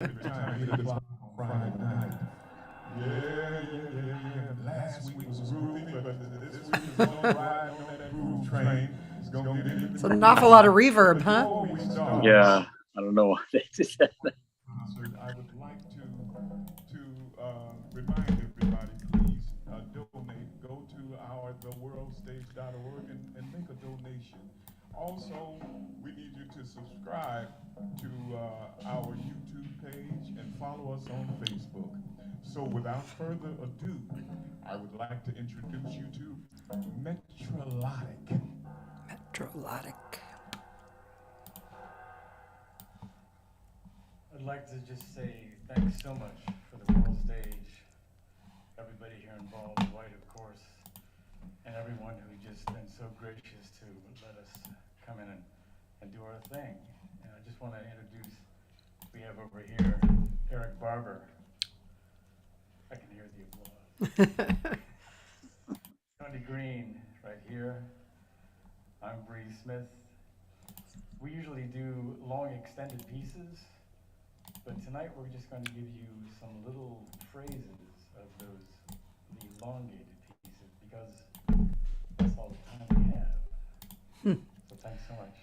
Every time, 8 o'clock on Friday night. Yeah. Last week was groovy, but this week is gonna ride on that groove train. It's gonna get into It's an awful lot of reverb, huh? Before we start, Yeah, I don't know why they did that. concert, I would like to remind everybody, please donate. Go to our theworldstage.org and make a donation. Also, we need you to subscribe to our YouTube page and follow us on Facebook. So without further ado, I would like to introduce you to Metrolotic. Metrolotic. I'd like to just say thanks so much for the world stage, everybody here involved, White of course, and everyone who's just been so gracious to let us come in and do our thing. And I just want to introduce, we have over here Eric Barber. I can hear the applause. Tony Green right here. I'm Bree Smith. We usually do long extended pieces, but tonight we're just going to give you some little phrases of the elongated pieces because that's all the time we have. So thanks so much.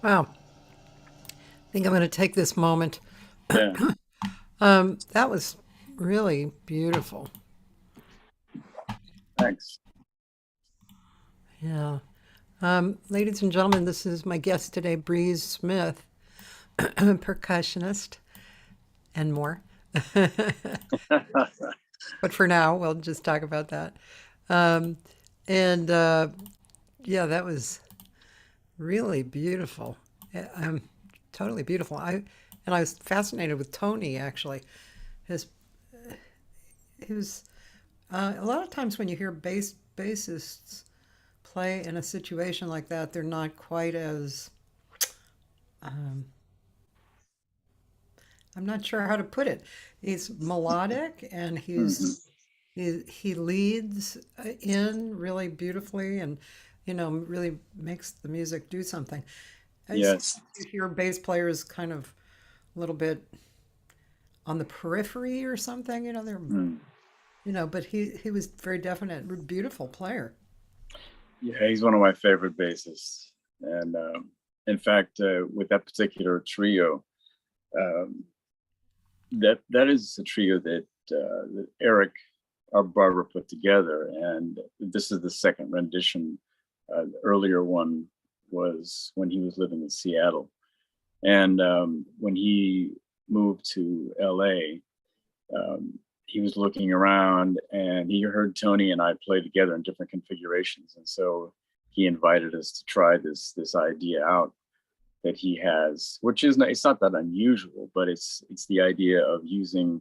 Wow. I think I'm going to take this moment. Yeah, That was really beautiful. thanks. Yeah. Ladies and gentlemen, this is my guest today, Breeze Smith, percussionist and more. But for now, we'll just talk about that. Um, and yeah, that was really beautiful. Totally beautiful. I was fascinated with Tony actually. His he was a lot of times when you hear bassists play in a situation like that, they're not quite as I'm not sure how to put it. He's melodic and Hmm. he leads in really beautifully and really makes the music do something. I just Yes. you hear bass players kind of a little bit on the periphery or something, they're Mm. but he was very definite, beautiful player. Yeah, he's one of my favorite bassists. And in fact, with that particular trio, um, that is a trio that Eric, our barber, put together. And this is the second rendition. The earlier one was when he was living in Seattle. And when he moved to LA, he was looking around and he heard Tony and I play together in different configurations. And so he invited us to try this idea out that he has, which is not, it's not that unusual, but it's the idea of using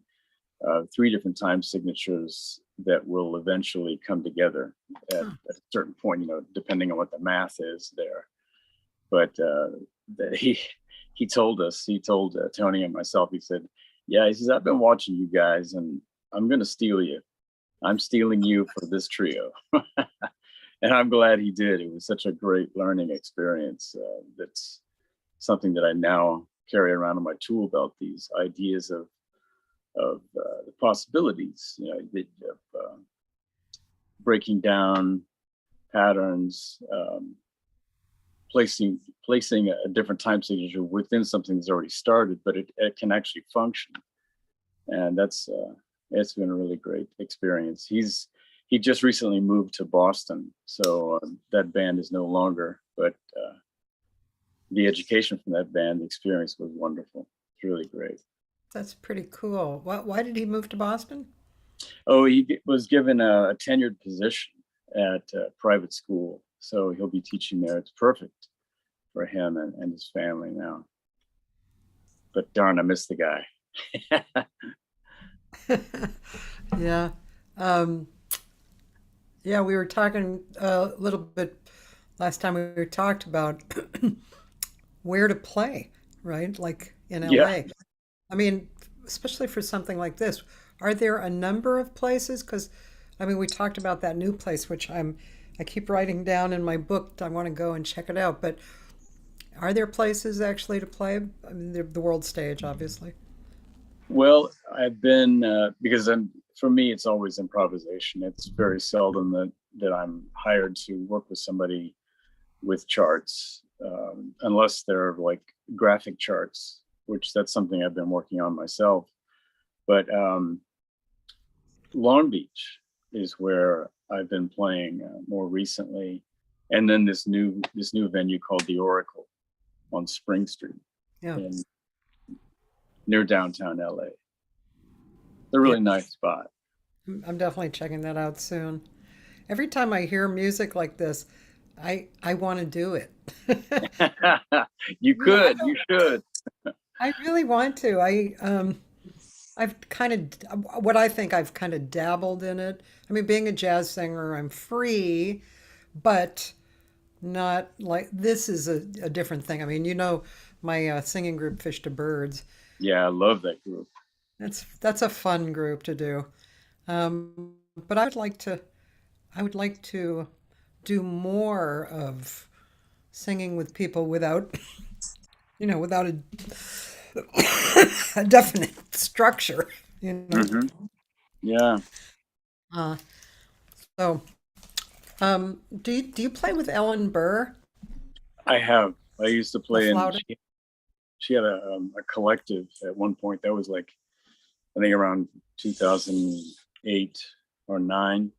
three different time signatures that will eventually come together at Huh. a certain point, depending on what the math is there. But he told us, he told Tony and myself, he said, yeah, he says, I've been watching you guys and I'm going to steal you. I'm stealing you for this trio. And I'm glad he did. It was such a great learning experience. That's something that I now carry around in my tool belt, these ideas of the possibilities, of breaking down patterns, placing a different time signature within something that's already started, but it can actually function. And that's it's been a really great experience. He just recently moved to Boston, so that band is no longer. But the education from that band, the experience was wonderful. It's really great. That's pretty cool. Why did he move to Boston? Oh, was given a tenured position at a private school, so he'll be teaching there. It's perfect for him and his family now. But darn, I miss the guy. Yeah. Um, yeah, we were talking a little bit last time we talked about where to play, right? Like in Yeah. LA. I mean, especially for something like this, are there a number of places? Because, I mean, we talked about that new place, which I keep writing down in my book. I want to go and check it out. But are there places actually to play? I mean, the world stage, obviously. Well, I've been because for me, it's always improvisation. It's very seldom that I'm hired to work with somebody with charts, unless they're like graphic charts, which that's something I've been working on myself. But Long Beach is where I've been playing more recently, and then this new venue called the Oracle on Spring Street Yeah. in near downtown LA. It's a Yeah. really nice spot. I'm definitely checking that out soon. Every time I hear music like this, I want to do it. You Yeah, could, you should. I really want to. I've kind of what I think I've kind of dabbled in it. I mean, being a jazz singer, I'm free, but not like this is a different thing. I mean, my singing group, Fish to Birds. Yeah, I love that group. That's a fun group to do. But I would like to do more of singing with people without, without a definite structure, you know. Hmm. Yeah, Uh, so, do you play with Ellen Burr? I have. I used to The play in. flautist. She had a collective at one point that was like, I think around 2008 or nine,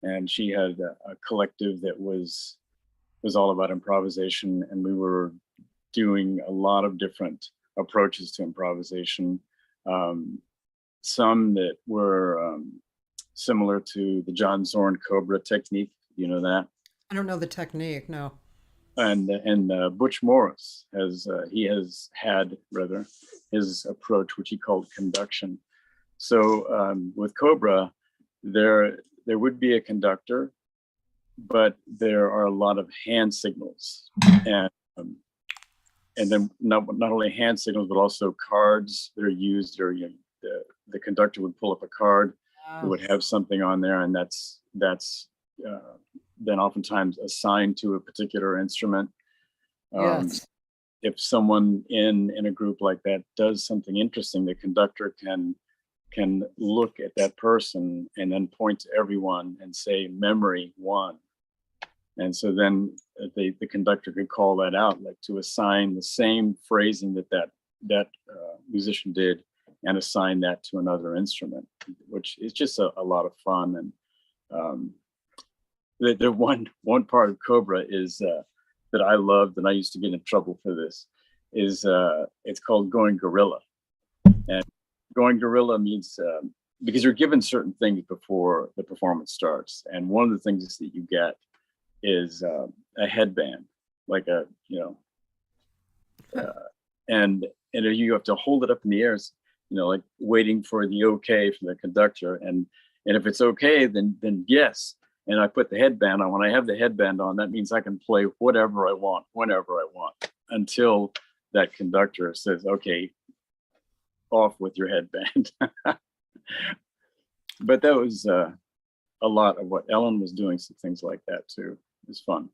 and she had a collective that was all about improvisation, and we were doing a lot of different approaches to improvisation. Um, some that were similar to the John Zorn Cobra technique, you know that, I don't know the technique. No. and Butch Morris he has had rather his approach, which he called conduction. So with Cobra, there would be a conductor, but there are a lot of hand signals, and um, and then not only hand signals but also cards that are used. Or the conductor would pull up a card that Wow. would have something on there, and that's then oftentimes assigned to a particular instrument. Um, Yes. if someone in a group like that does something interesting, the conductor can look at that person and then point to everyone and say memory one. And so then the conductor could call that out, like to assign the same phrasing that musician did, and assign that to another instrument, which is just a lot of fun. And um, the one part of Cobra is that I loved, and I used to get in trouble for this, is it's called going gorilla. And going gorilla means because you're given certain things before the performance starts, and one of the things that you get is a headband, like and you have to hold it up in the air, like waiting for the okay from the conductor, and if it's okay, then yes. And I put the headband on. When I have the headband on, that means I can play whatever I want, whenever I want, until that conductor says, okay, off with your headband. But that was a lot of what Ellen was doing, some things like that too. It was fun.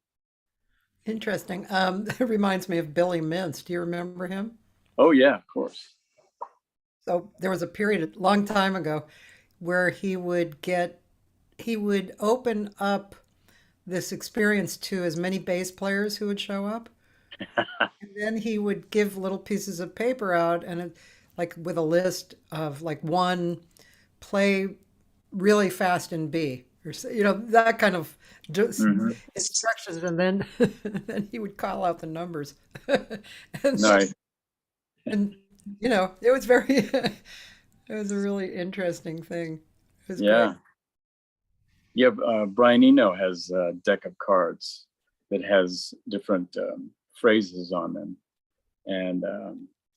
Interesting. It reminds me of Billy Mintz. Do you remember him? Oh yeah, of course. So there was a period a long time ago where he would open up this experience to as many bass players who would show up. And then he would give little pieces of paper out and like with a list of like one play really fast in B or that kind of just Hmm. instructions, and then then he would call out the numbers. and Nice. and it was very it was a really interesting thing. It was great. Yeah. Yeah. Brian Eno has a deck of cards that has different phrases on them, and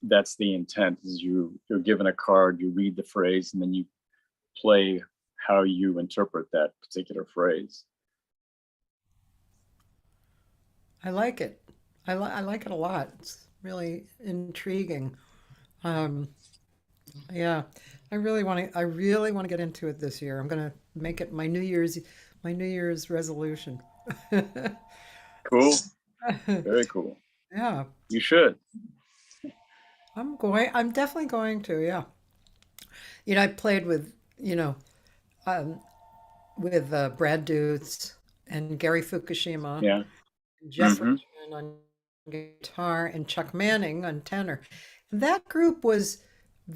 that's the intent. Is you're given a card, you read the phrase, and then you play how you interpret that particular phrase. I like it. I like it a lot. It's really intriguing. Um, yeah, I really want to get into it this year. I'm gonna make it my New Year's resolution. Cool. Very cool. Yeah, You should. I'm definitely going to. Yeah. I played um, with Brad Dutz and Gary Fukushima, Yeah. Jeff Hmm. Richmond on guitar, and Chuck Manning on tenor. And that group was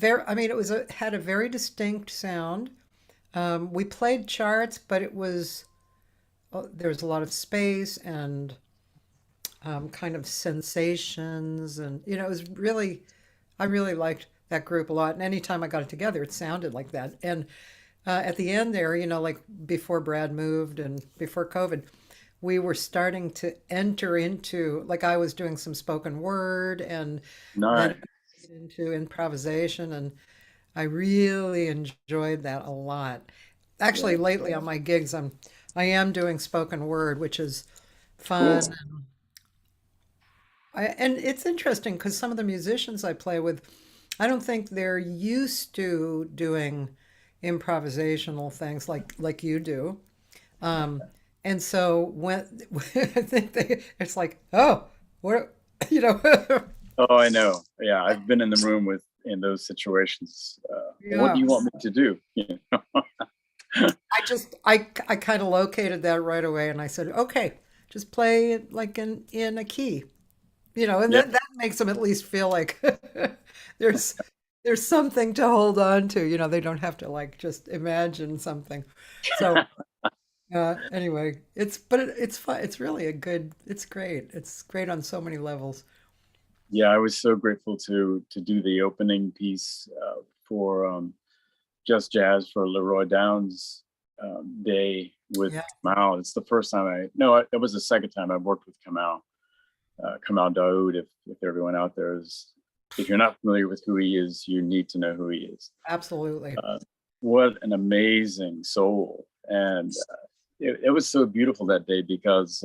I mean, had a very distinct sound. We played charts, but there was a lot of space and kind of sensations, and it was really, I really liked that group a lot. And anytime I got it together, it sounded like that. And at the end there, like before Brad moved and before COVID, we were starting to enter into, like, I was doing some spoken word, and then Nice. into improvisation, and I really enjoyed that a lot. Actually, Yeah. lately on my gigs, I am doing spoken word, which is fun. Cool. And it's interesting because some of the musicians I play with, I don't think they're used to doing improvisational things like you do. Um, and so when I think it's like, oh, what, you know, Oh, I know. Yeah, I've been in the room in those situations. What yeah. do you want me to do? I kind of located that right away, and I said, okay, just play it like in a key. and Yeah. that makes them at least feel like there's there's something to hold on to. They don't have to like just imagine something. So anyway, it's fun. It's really a good. It's great. It's great on so many levels. Yeah, I was so grateful to do the opening piece for Just Jazz for Leroy Downs Day with Yeah. Kamau. It's the first time no, it was the second time I worked with Kamau. Kamau Daoud, if everyone out there is, if you're not familiar with who he is, you need to know who he is. Absolutely. What an amazing soul. And it was so beautiful that day because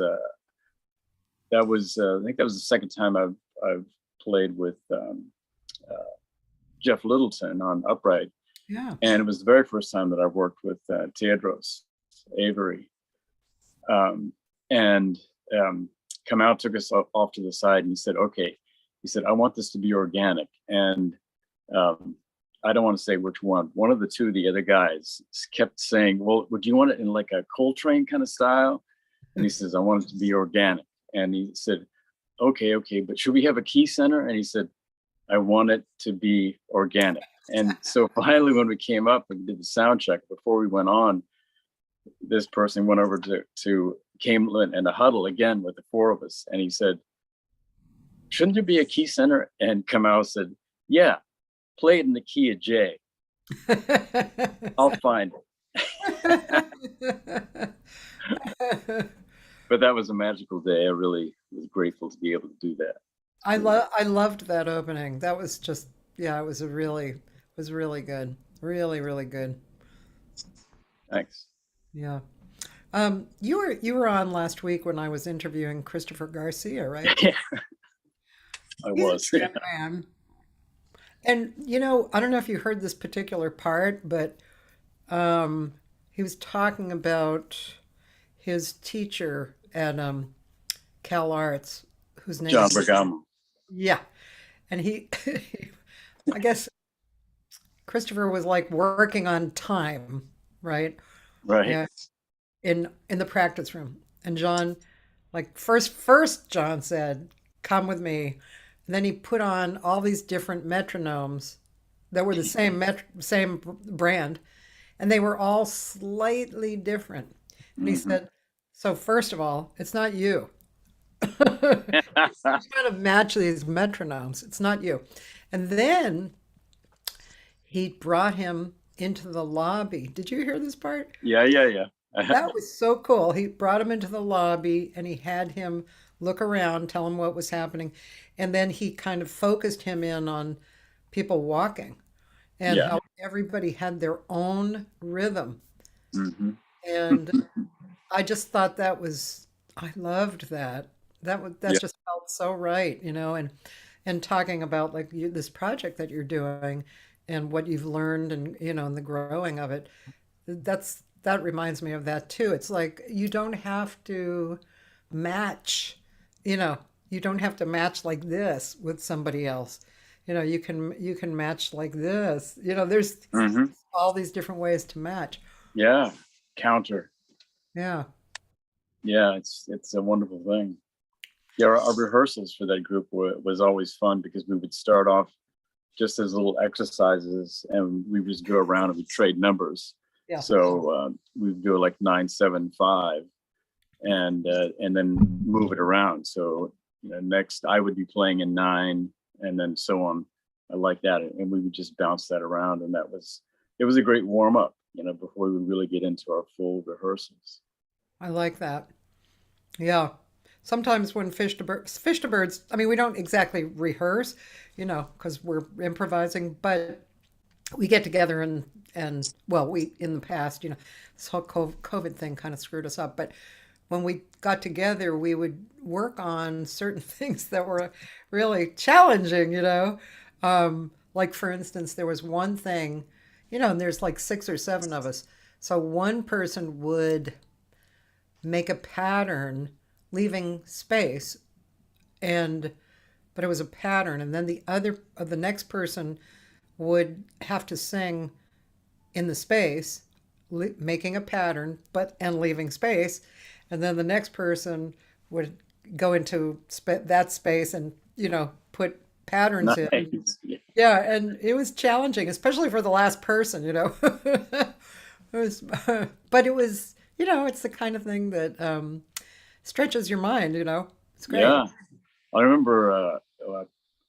that was, I think that was the second time I've played with Jeff Littleton on Upright. Yeah. And it was the very first time that I worked with Teodros Avery. And Kamau took us off to the side and he said, okay, he said, I want this to be organic. And I don't want to say which one. One of the two, the other guys kept saying, well, would you want it in like a Coltrane kind of style? And he says, I want it to be organic. And he said, okay, but should we have a key center? And he said, I want it to be organic. And so finally, when we came up and did the sound check, before we went on, this person went over came in a huddle again with the four of us. And he said, shouldn't there be a key center? And Kamau said, yeah, play it in the key of J. I'll find it. But that was a magical day. I really was grateful to be able to do that. I loved that opening. That was just yeah, it was really good. Really, really good. Thanks. Yeah. You were on last week when I was interviewing Christopher Garcia, right? Yeah, I He's a was. great man. And I don't know if you heard this particular part, but he was talking about his teacher at Cal Arts, whose name John is Bergamo. yeah, and he, I guess Christopher was like working on time, right? Right. Yeah, in the practice room, and John, like first John said, "Come with me," and then he put on all these different metronomes that were the same brand, and they were all slightly different. And he said, "So first of all, it's not you." Trying to match these metronomes. It's not you. And then he brought him into the lobby. Did you hear this part? Yeah. That was so cool. He brought him into the lobby and he had him look around, tell him what was happening. And then he kind of focused him in on people walking and Yeah. how everybody had their own rhythm. Hmm. And I just thought I loved that. That Yeah. just felt so right, and talking about like this project that you're doing and what you've learned and and the growing of it. That reminds me of that too. It's like you don't have to match, you don't have to match like this with somebody else. You can match like this. There's Hmm. all these different ways to match. Yeah. Counter. Yeah. Yeah. It's a wonderful thing. Yeah. Our rehearsals for that group was always fun because we would start off just as little exercises and we would just go around and we trade numbers. Yeah. So we'd do like 9-7-5 and then move it around. So next I would be playing in 9 and then so on. I like that. And we would just bounce that around. And it was a great warm up, before we would really get into our full rehearsals. I like that. Yeah. Sometimes when fish to birds, I mean, we don't exactly rehearse, because we're improvising, but we get together and well, in the past, this whole COVID thing kind of screwed us up. But when we got together, we would work on certain things that were really challenging, like for instance, there was one thing, and there's like 6 or 7 of us. So one person would make a pattern leaving space but it was a pattern, and then the next person would have to sing in the space making a pattern and leaving space, and then the next person would go into that space and put patterns in. Nice. Yeah. Yeah, and it was challenging, especially for the last person. It was, but it was, it's the kind of thing that stretches your mind. It's great. Yeah. I remember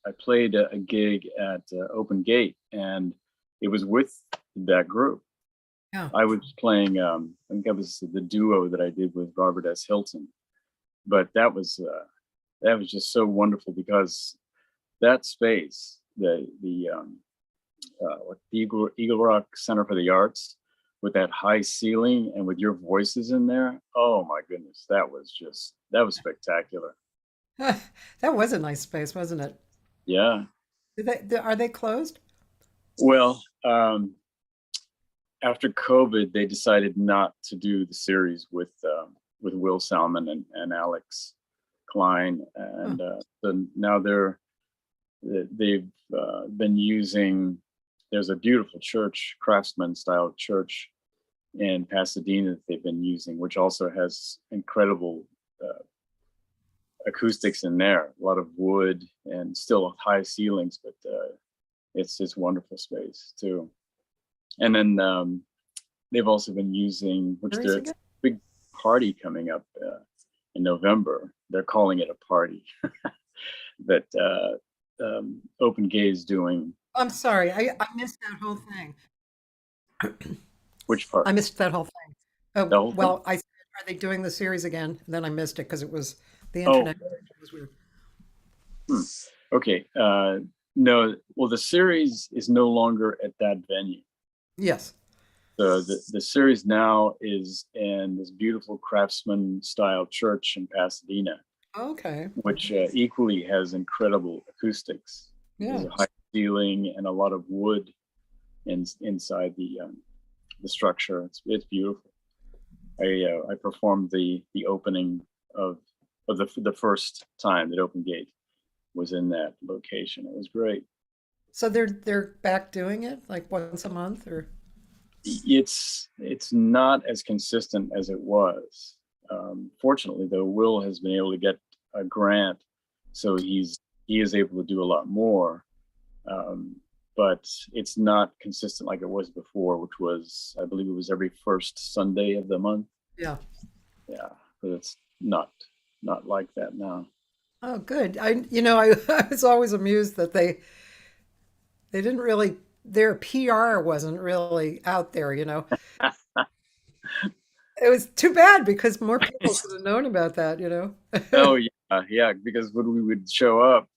I played a gig at Open Gate, and it was with that group. Yeah. I was playing, I think that was the duo that I did with Robert S. Hilton. But that was just so wonderful because that space, what, the Eagle Rock Center for the Arts, with that high ceiling and with your voices in there, oh my goodness, that was spectacular. That was a nice space, wasn't it? Yeah. Are they closed? Well, after COVID, they decided not to do the series with Will Salmon and Alex Klein, and so now they've been using. There's a beautiful church, craftsman style church in Pasadena that they've been using, which also has incredible acoustics in there. A lot of wood and still high ceilings, but it's wonderful space too. And then they've also been using, which Where is it there's a big party coming up in November. They're calling it a party that Open Gay is doing. I'm sorry, I missed that whole thing. Which part? I missed that whole thing. Oh, The whole thing? well, I said, are they doing the series again? And then I missed it because it was the Oh, internet was weird. okay. No, well, the series is no longer at that venue. Yes. So the series now is in this beautiful craftsman style church in Pasadena, Okay. which equally has incredible acoustics. Yeah. There's a high ceiling and a lot of wood inside the structure. It's beautiful. I performed the opening of the first time that Open Gate was in that location. It was great. So they're back doing it like once a month or It's not as consistent as it was. Fortunately, though, Will has been able to get a grant, so he is able to do a lot more. But it's not consistent like it was before, which was, I believe it was every first Sunday of the month. yeah. Yeah, but it's not like that now. Oh, good. I was always amused that they didn't really their PR wasn't really out there. It was too bad because more people should have known about that. Oh yeah, because when we would show up,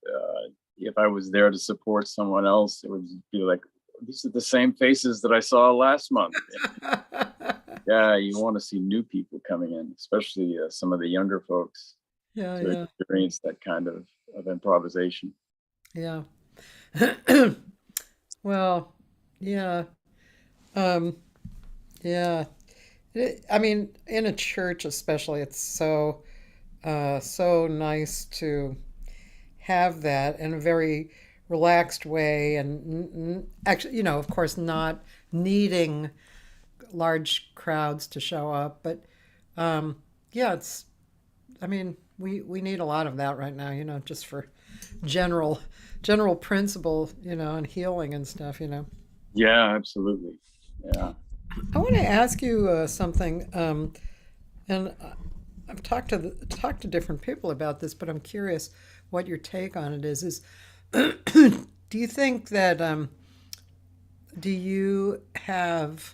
if I was there to support someone else, it would be like, these are the same faces that I saw last month. Yeah, you want to see new people coming in, especially some of the younger folks Yeah, to yeah, experience that kind of improvisation. yeah. Well, yeah. Um, yeah. I mean, in a church especially, it's so nice to have that in a very relaxed way, and actually, of course, not needing large crowds to show up, but yeah, I mean, we need a lot of that right now, just for general general principle, and healing and stuff. Yeah, absolutely. Yeah. I want to ask you something, and I've talked to different people about this, but I'm curious what your take on it is. Do you think that do you have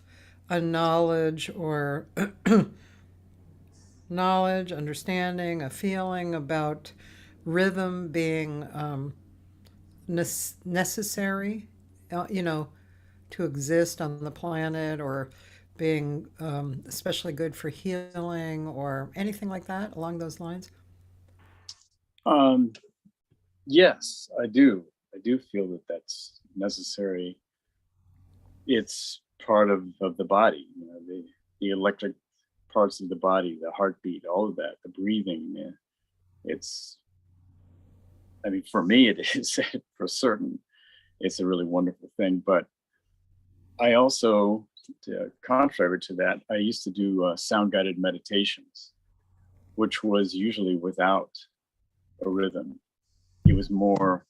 a knowledge or knowledge, understanding, a feeling about rhythm being necessary, to exist on the planet, or being especially good for healing or anything like that along those lines? Um, yes, I do. I do feel that that's necessary. It's part of the body, the electric parts of the body, the heartbeat, all of that, the breathing. It's, I mean, for me, it is for certain. It's a really wonderful thing. But I also, contrary to that, I used to do sound guided meditations, which was usually without a rhythm. It was more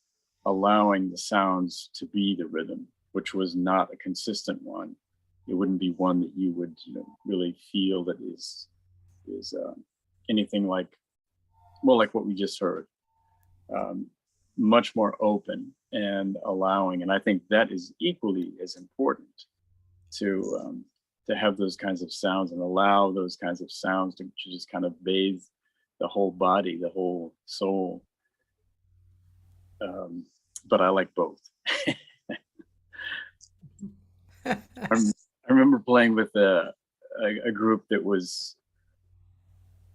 allowing the sounds to be the rhythm, which was not a consistent one. It wouldn't be one that you would, really feel that is anything like, well, like what we just heard. Much more open and allowing, and I think that is equally as important to have those kinds of sounds and allow those kinds of sounds to just kind of bathe the whole body, the whole soul. But I like both. I remember playing with a group that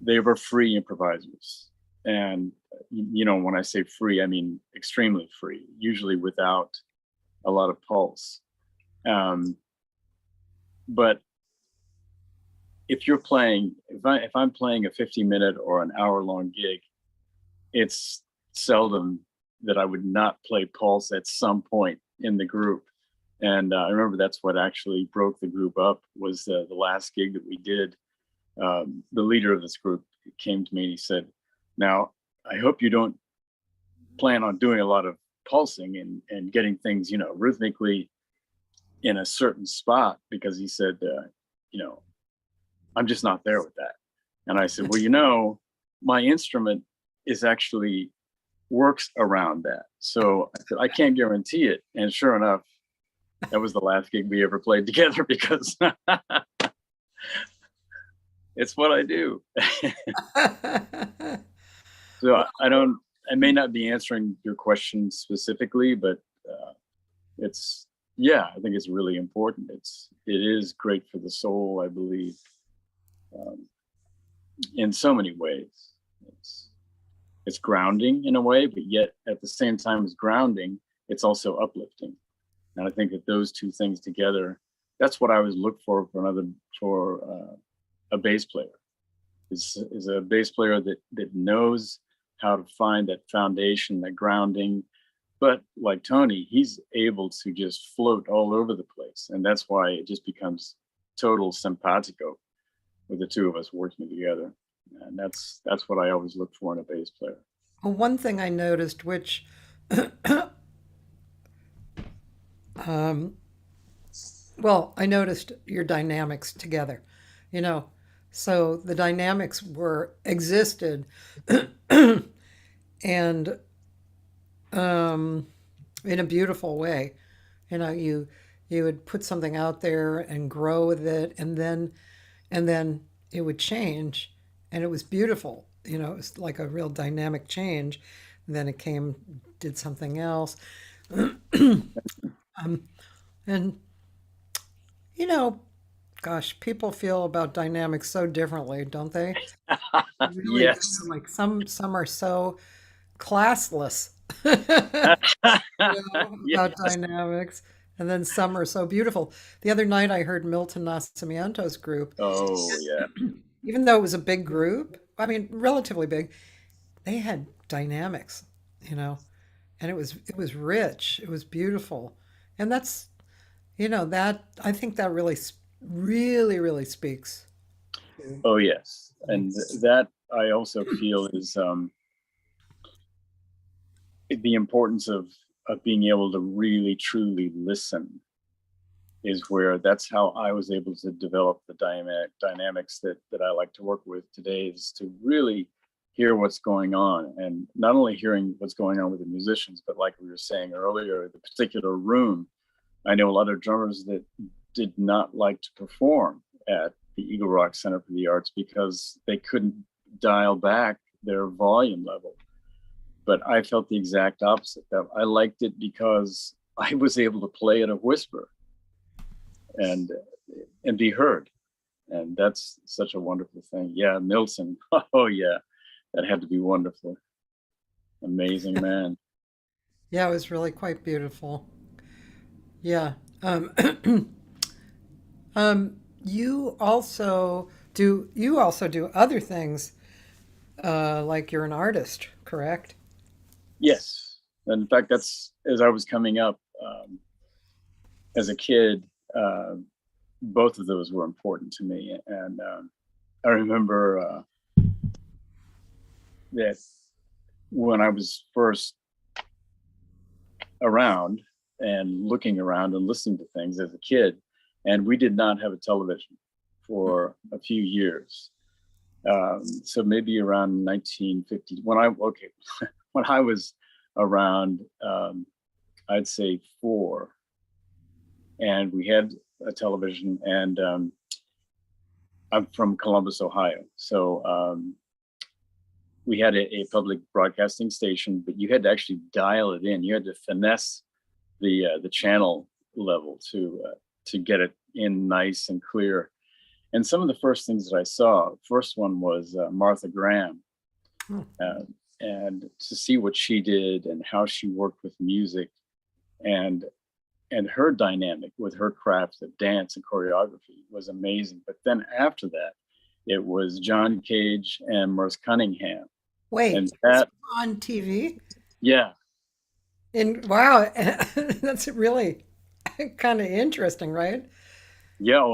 they were free improvisers. And, when I say free, I mean extremely free, usually without a lot of pulse. But if you're playing, if I'm playing a 50-minute or an hour-long gig, it's seldom that I would not play pulse at some point in the group. And I remember that's what actually broke the group up, was the last gig that we did. The leader of this group came to me and he said, "Now, I hope you don't plan on doing a lot of pulsing and getting things, rhythmically in a certain spot," because he said, "I'm just not there with that." And I said, "Well, my instrument is actually works around that. So I said, I can't guarantee it." And sure enough, that was the last gig we ever played together, because it's what I do. So I may not be answering your question specifically, but I think it's really important. It is great for the soul, I believe, in so many ways. It's grounding in a way, but yet at the same time as grounding, it's also uplifting. And I think that those two things together, that's what I always look for a bass player. Is a bass player that knows how to find that foundation, that grounding. But like Tony, he's able to just float all over the place. And that's why it just becomes total simpatico with the two of us working together. And that's what I always look for in a bass player. Well, one thing I noticed, which I noticed your dynamics together, so the dynamics existed and in a beautiful way. You would put something out there and grow with it, and then it would change, and it was beautiful. It was like a real dynamic change. And then it did something else. And gosh, people feel about dynamics so differently, don't they? Really do. Yes. Like some are so classless Yes. about dynamics, and then some are so beautiful. The other night I heard Milton Nascimiento's group. Oh, yeah. Even though it was a big group, I mean relatively big, they had dynamics, and it was rich, it was beautiful. And that's that, I think that really speaks. Oh, yes. And that I also feel is the importance of being able to really truly listen, is where that's how I was able to develop the dynamics that I like to work with today, is to really hear what's going on, and not only hearing what's going on with the musicians, but like we were saying earlier, the particular room. I know a lot of drummers that did not like to perform at the Eagle Rock Center for the Arts because they couldn't dial back their volume level. But I felt the exact opposite. That I liked it because I was able to play at a whisper and be heard. And that's such a wonderful thing. Yeah, Milton. Oh yeah, that had to be wonderful. Amazing man. Yeah, it was really quite beautiful. Yeah. You also do other things, like you're an artist, correct? Yes. And in fact, that's, as I was coming up as a kid, both of those were important to me. And I remember that when I was first around and looking around and listening to things as a kid. And we did not have a television for a few years. So maybe around 1950, when I was around, I'd say 4, and we had a television, and I'm from Columbus, Ohio. So we had a public broadcasting station, but you had to actually dial it in. You had to finesse the channel level to get it in nice and clear. And some of the first things that I saw, first one was Martha Graham, and to see what she did and how she worked with music, and her dynamic with her craft of dance and choreography was amazing. But then after that, it was John Cage and Merce Cunningham. Wait, And it's that, on TV? yeah, And wow, that's really kind of interesting, right? yeah,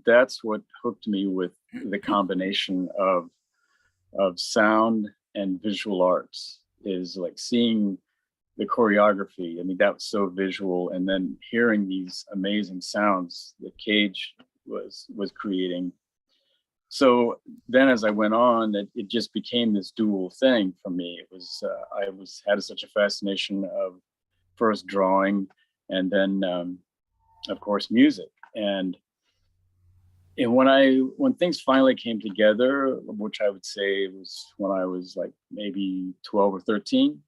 that's what hooked me with the combination of sound and visual arts, is like seeing the choreography. I mean, that was so visual, and then hearing these amazing sounds that Cage was creating. So then as I went on, it just became this dual thing for me. It was I had such a fascination of first drawing, and then of course music. And when things finally came together, which I would say was when I was like maybe 12 or 13,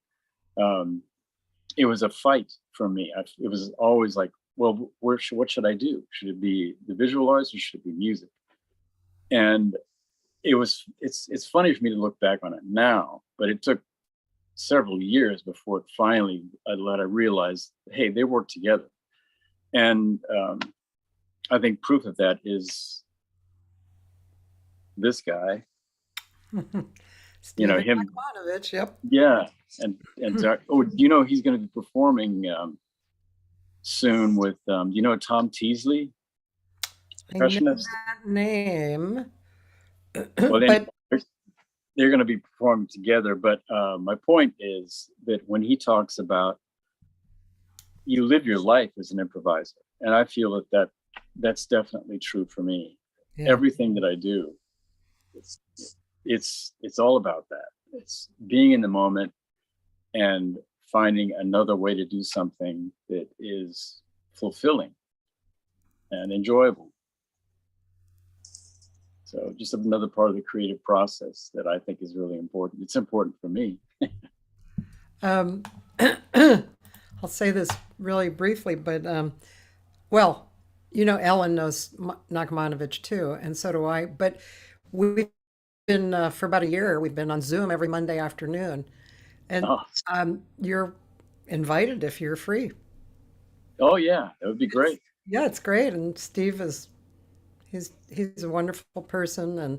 it was a fight for me. It was always like, well, what should I do? Should it be the visual arts or should it be music? And it's funny for me to look back on it now, but it took several years before it finally I realized, hey, they work together. And I think proof of that is this guy. Stephen Him. Wright, yep. Yeah, and he's going to be performing soon with Tom Teasley, percussionist. I know that name. Well, But they're going to be performing together. But my point is that when he talks about you live your life as an improviser, and I feel that's definitely true for me. yeah. Everything that I do, it's all about that. It's being in the moment and finding another way to do something that is fulfilling and enjoyable. So just another part of the creative process that I think is really important. It's important for me. I'll say this really briefly, but well, Ellen knows Nachmanovich too, and so do I. But we've been for about a year. We've been on Zoom every Monday afternoon, and you're invited if you're free. Oh yeah, that would be great. Yeah, it's great. And Steve he's a wonderful person, and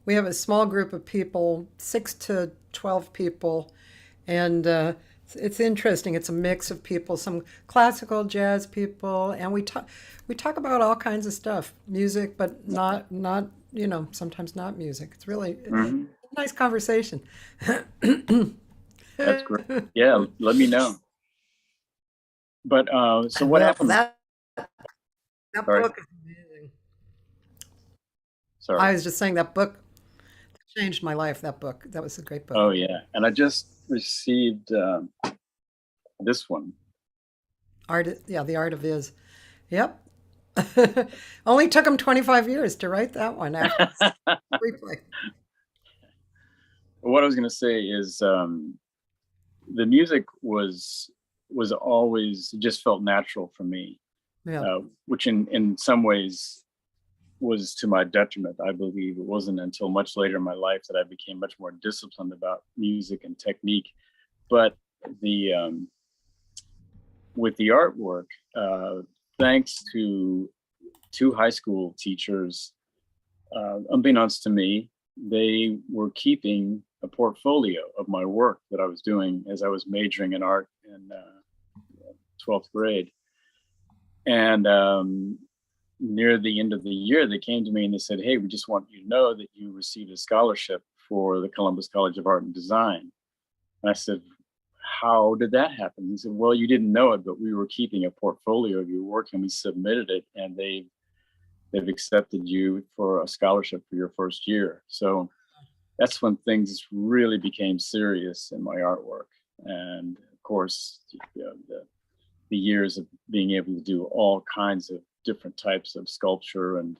we have a small group of people, 6 to 12 people, and it's interesting. It's a mix of people, some classical jazz people, and we talk about all kinds of stuff, music, but not sometimes not music. It's really a nice conversation. That's great. Yeah, let me know. But so what happened? That Sorry. book is amazing. Sorry. I was just saying that book changed my life. That book, that was a great book. Oh yeah, and I just received this one. The Art of Is. Yep. Only took him 25 years to write that one after replay. What I was going to say is the music was always just felt natural for me, which in some ways was to my detriment. I believe it wasn't until much later in my life that I became much more disciplined about music and technique. But with the artwork, thanks to 2 high school teachers, unbeknownst to me, they were keeping a portfolio of my work that I was doing as I was majoring in art in 12th grade. And near the end of the year, they came to me and they said, hey, we just want you to know that you received a scholarship for the Columbus College of Art and Design. And I said, how did that happen? He said, well, you didn't know it, but we were keeping a portfolio of your work and we submitted it, and they've accepted you for a scholarship for your first year. So that's when things really became serious in my artwork. And of course, you know, the years of being able to do all kinds of different types of sculpture and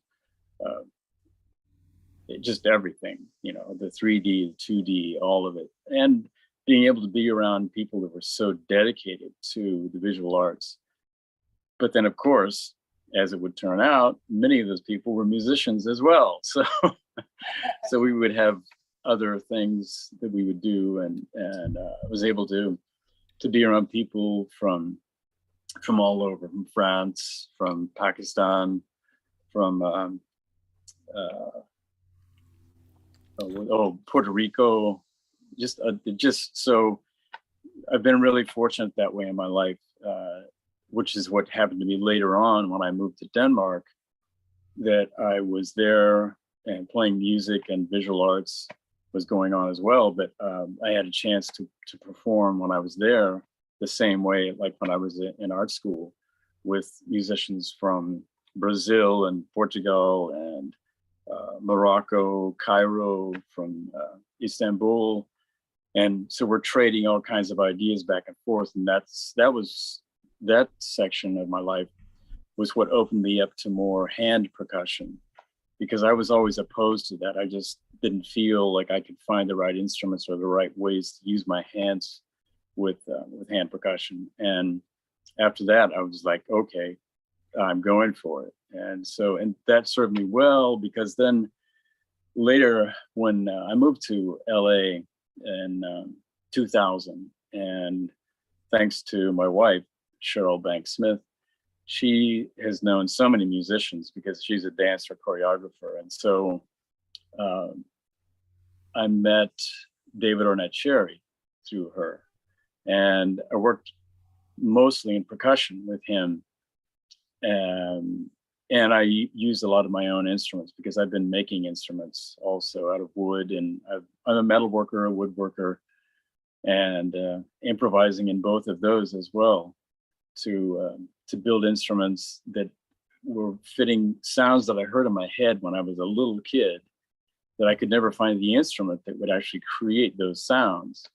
just everything, you know, the 3D, the 2D, all of it. And being able to be around people that were so dedicated to the visual arts. But then, of course, as it would turn out, many of those people were musicians as well. So, so we would have other things that we would do, and I was able to be around people from all over, from France, from Pakistan, from Puerto Rico. Just so I've been really fortunate that way in my life, which is what happened to me later on when I moved to Denmark, that I was there and playing music and visual arts was going on as well. But I had a chance to perform when I was there the same way, like when I was in art school, with musicians from Brazil and Portugal and Morocco, Cairo, from Istanbul. And so we're trading all kinds of ideas back and forth. And that section of my life was what opened me up to more hand percussion, because I was always opposed to that. I just didn't feel like I could find the right instruments or the right ways to use my hands with hand percussion. And after that, I was like, okay, I'm going for it. And that served me well, because then later when I moved to LA in 2000, and thanks to my wife, Cheryl Banks Smith, she has known so many musicians because she's a dancer, choreographer. And so I met David Ornette Sherry through her. And I worked mostly in percussion with him. And I used a lot of my own instruments because I've been making instruments also out of wood. And I'm a metal worker, a woodworker, and improvising in both of those as well, to build instruments that were fitting sounds that I heard in my head when I was a little kid, that I could never find the instrument that would actually create those sounds.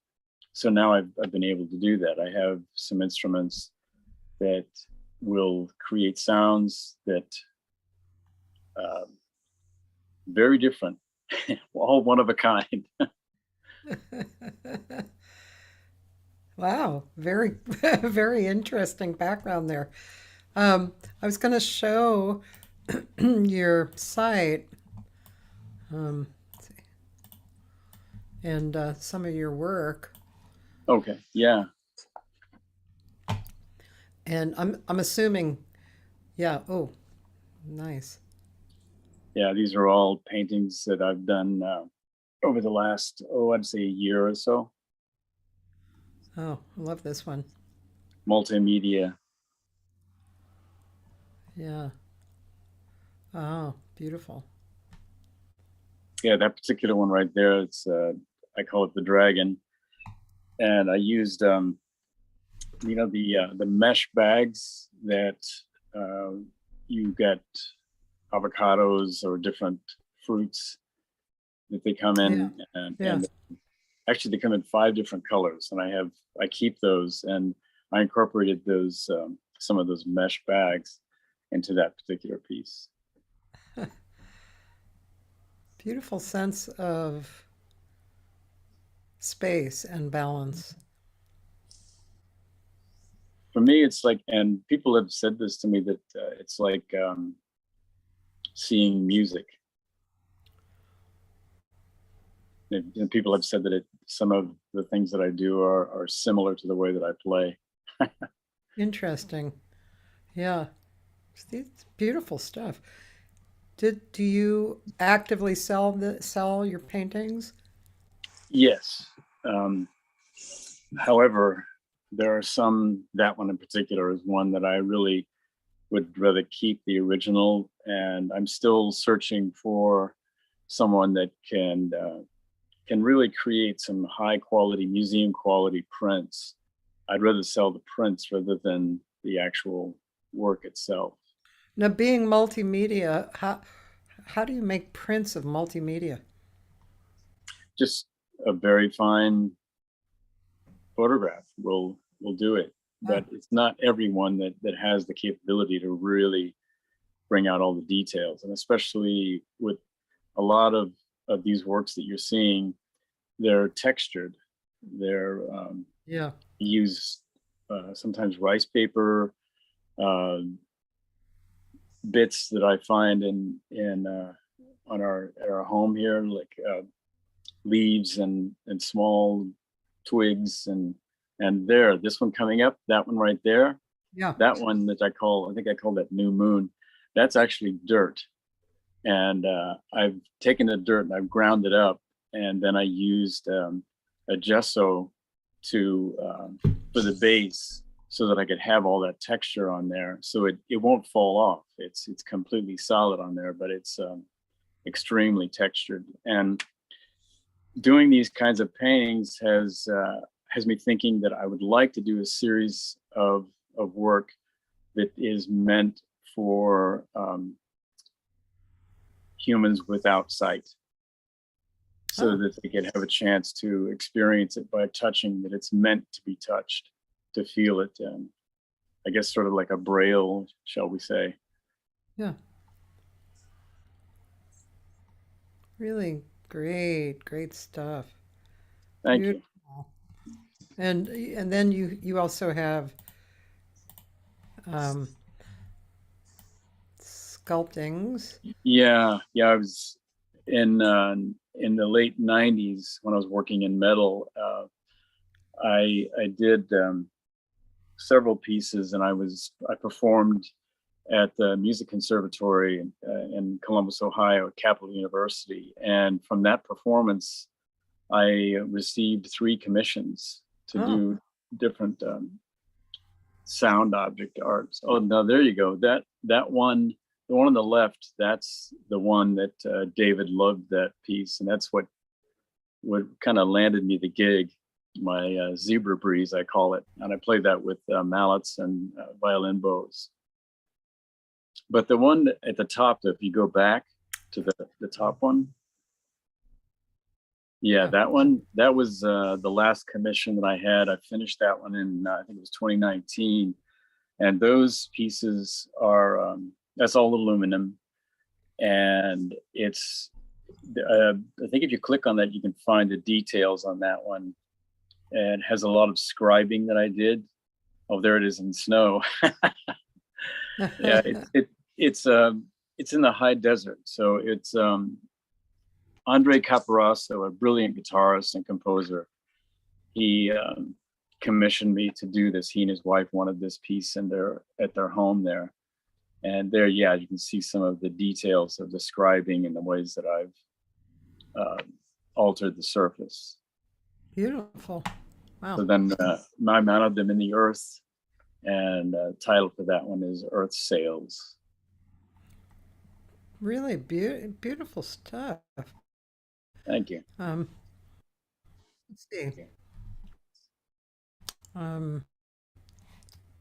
So now I've been able to do that. I have some instruments that will create sounds that very different, all one of a kind. Wow, very, very interesting background there. I was going to show your site, let's see, and some of your work. Okay, yeah. And I'm assuming, yeah. Oh, nice. Yeah, these are all paintings that I've done over the last, I'd say a year or so. Oh, I love this one. Multimedia. Yeah. Oh, beautiful. Yeah, that particular one right there, it's I call it the dragon. And I used the mesh bags that you get avocados or different fruits that they come in, and actually they come in 5 different colors, and I keep those, and I incorporated those some of those mesh bags into that particular piece. Beautiful sense of space and balance. For me, it's like, and people have said this to me, that it's like seeing music. And people have said that some of the things that I do are similar to the way that I play. Interesting. Yeah. It's beautiful stuff. Do you actively sell your paintings? Yes. However, there are some, that one in particular is one that I really would rather keep the original, and I'm still searching for someone that can really create some high quality, museum quality prints I'd rather sell the prints rather than the actual work itself. Now, being multimedia, how do you make prints of multimedia? Just a very fine photograph will do it. But it's not everyone that has the capability to really bring out all the details. And especially with a lot of these works that you're seeing, they're textured. They're Yeah. use sometimes rice paper, bits that I find in on our home here, like leaves and small twigs and there, this one coming up, that one right there, Yeah. that one that I think I call that new moon. That's actually dirt, and I've taken the dirt and I've ground it up, and then I used a gesso to for the base, so that I could have all that texture on there, so it won't fall off. It's completely solid on there, but it's extremely textured. And doing these kinds of paintings has me thinking that I would like to do a series of work that is meant for humans without sight, so that they can have a chance to experience it by touching, that it's meant to be touched, to feel it. And I guess sort of like a braille, shall we say. Yeah. Really great stuff. Thank you. And then you also have sculptings. Yeah, I was in the late 90s when I was working in metal. I did several pieces, and I performed at the music conservatory in Columbus, Ohio, at Capital University. And from that performance, I received 3 commissions to do different sound object arts. Oh, no, there you go. That one, the one on the left, that's the one that David loved, that piece, and that's what kind of landed me the gig. My zebra breeze, I call it, and I played that with mallets and violin bows. But the one at the top, if you go back to the top one, yeah, that one, that was the last commission that I had. I finished that one in I think it was 2019, and those pieces are that's all aluminum, and it's I think if you click on that, you can find the details on that one. And it has a lot of scribing that I did. Oh, there it is in snow. Yeah, it's in the high desert, so it's Andre Caparasso, a brilliant guitarist and composer. He commissioned me to do this. He and his wife wanted this piece at their home there, and there, yeah, you can see some of the details of the scribing and the ways that I've altered the surface. Beautiful. Wow. So then I mounted them in the earth, and title for that one is Earth Sails. Really beautiful stuff. Thank you. Let's see.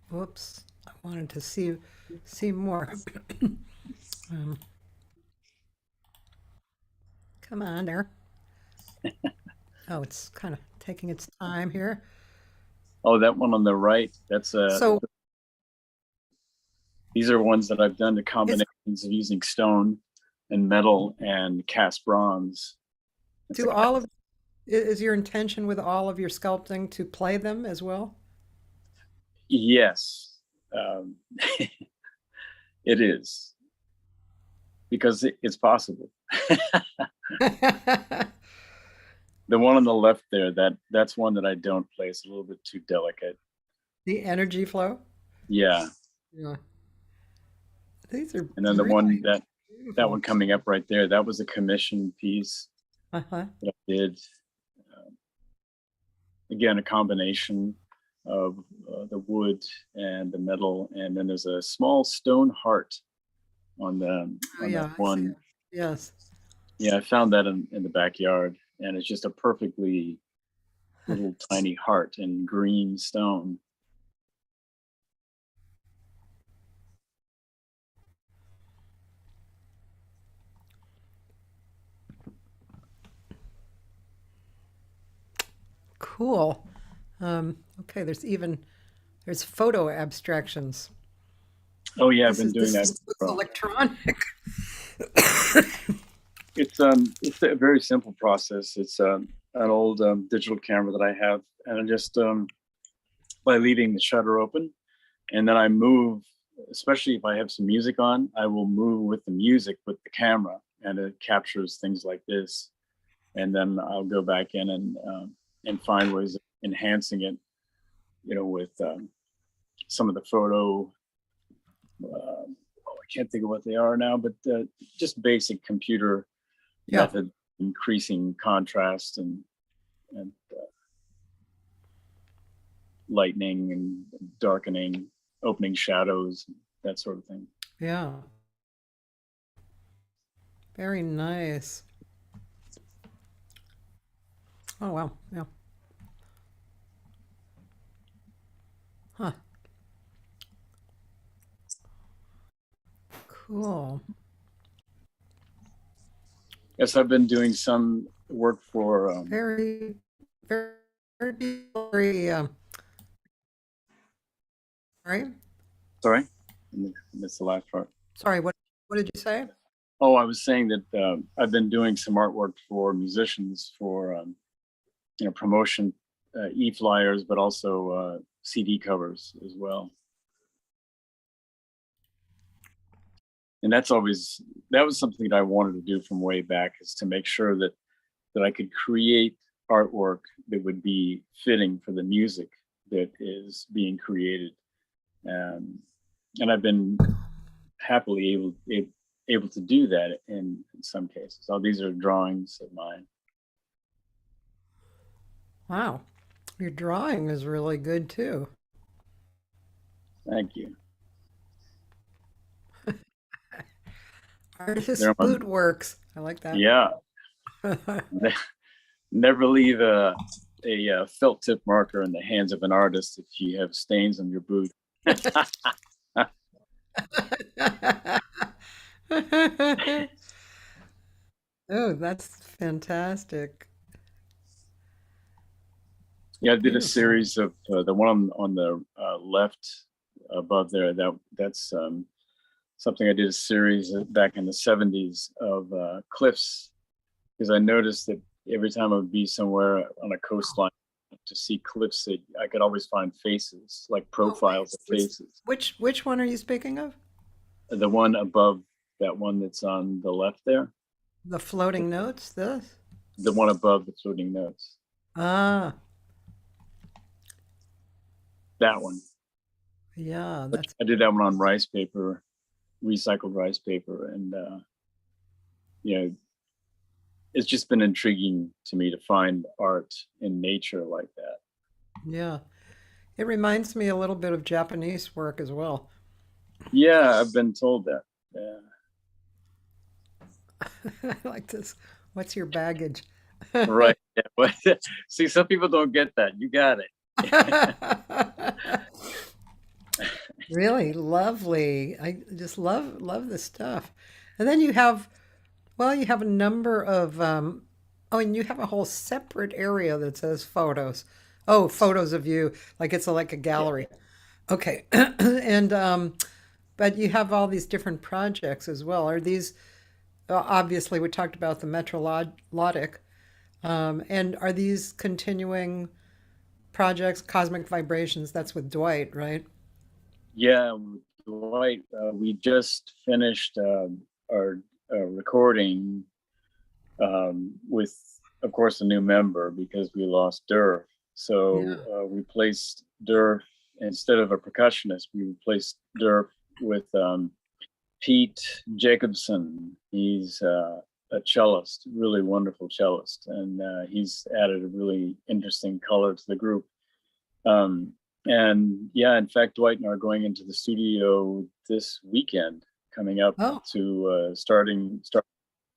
Whoops. I wanted to see more. Come on there. Oh, it's kind of taking its time here. Oh, that one on the right, that's So these are ones that I've done the combinations of using stone and metal and cast bronze. is your intention with all of your sculpting to play them as well? Yes, it is, because it's possible. The one on the left there, that's one that I don't play. It's a little bit too delicate. The energy flow? Yeah. Yeah. These are And then the one that beautiful. one coming up right there, that was a commission piece Uh-huh. that I did. Again, a combination of the wood and the metal, and then there's a small stone heart on Oh, yeah, that I see one. it. Yes. Yeah, I found that in the backyard, and it's just a perfectly little tiny heart in green stone. Cool. Okay, there's photo abstractions. Oh yeah, I've This been is doing this that. looks electronic. It's a very simple process. It's an old digital camera that I have, and I just by leaving the shutter open, and then I move. Especially if I have some music on, I will move with the music with the camera, and it captures things like this. And then I'll go back in and find ways of enhancing it, with some of the photo. I can't think of what they are now, but just basic computer Yeah. method, increasing contrast and lightening and darkening, opening shadows, that sort of thing. Yeah. Very nice. Oh wow. Yeah. Huh. Cool. Yes, I've been doing some work for. Very, very, very. Right. Sorry, that's the last part. Sorry. What did you say? Oh, I was saying that I've been doing some artwork for musicians for promotion, e-flyers, but also CD covers as well. And that was something that I wanted to do from way back, is to make sure that I could create artwork that would be fitting for the music that is being created. And I've been happily able to do that in some cases. So these are drawings of mine. Wow. Your drawing is really good too. Thank you. Artist They're food works. I like that. Yeah. Never leave a felt tip marker in the hands of an artist if you have stains on your boot. Oh, that's fantastic. Yeah, I did a Beautiful. series of the one on the left above there. That's something I did a series back in the 70s of cliffs, because I noticed that every time I would be somewhere on a coastline to see cliffs, I could always find faces, like profiles of faces. Which one are you speaking of? The one above that one that's on the left there, The floating notes, this? the one above the floating notes, Ah, that one. yeah, that's I did that one on rice paper, recycled rice paper, and it's just been intriguing to me to find art in nature like that. yeah. It reminds me a little bit of Japanese work as well. Yeah, I've been told that. Yeah. I like this. What's your baggage? Right. Yeah. But see, some people don't get that. You got it. Really lovely. I just love this stuff. And then you have, well, you have a number of oh, and you have a whole separate area that says photos. Oh, photos of you, like it's like a Yeah. gallery. Okay. And but you have all these different projects as well. Are these obviously we talked about the Metrologic, and are these continuing projects, Cosmic Vibrations? That's with Dwight, right? Yeah, Dwight, we just finished our recording with, of course, a new member because we lost Durf. So Yeah. we replaced Durf, instead of a percussionist, we replaced Durf with Pete Jacobson. He's a cellist, really wonderful cellist, and he's added a really interesting color to the group. And yeah, in fact, Dwight and I are going into the studio this weekend, coming up Oh, to start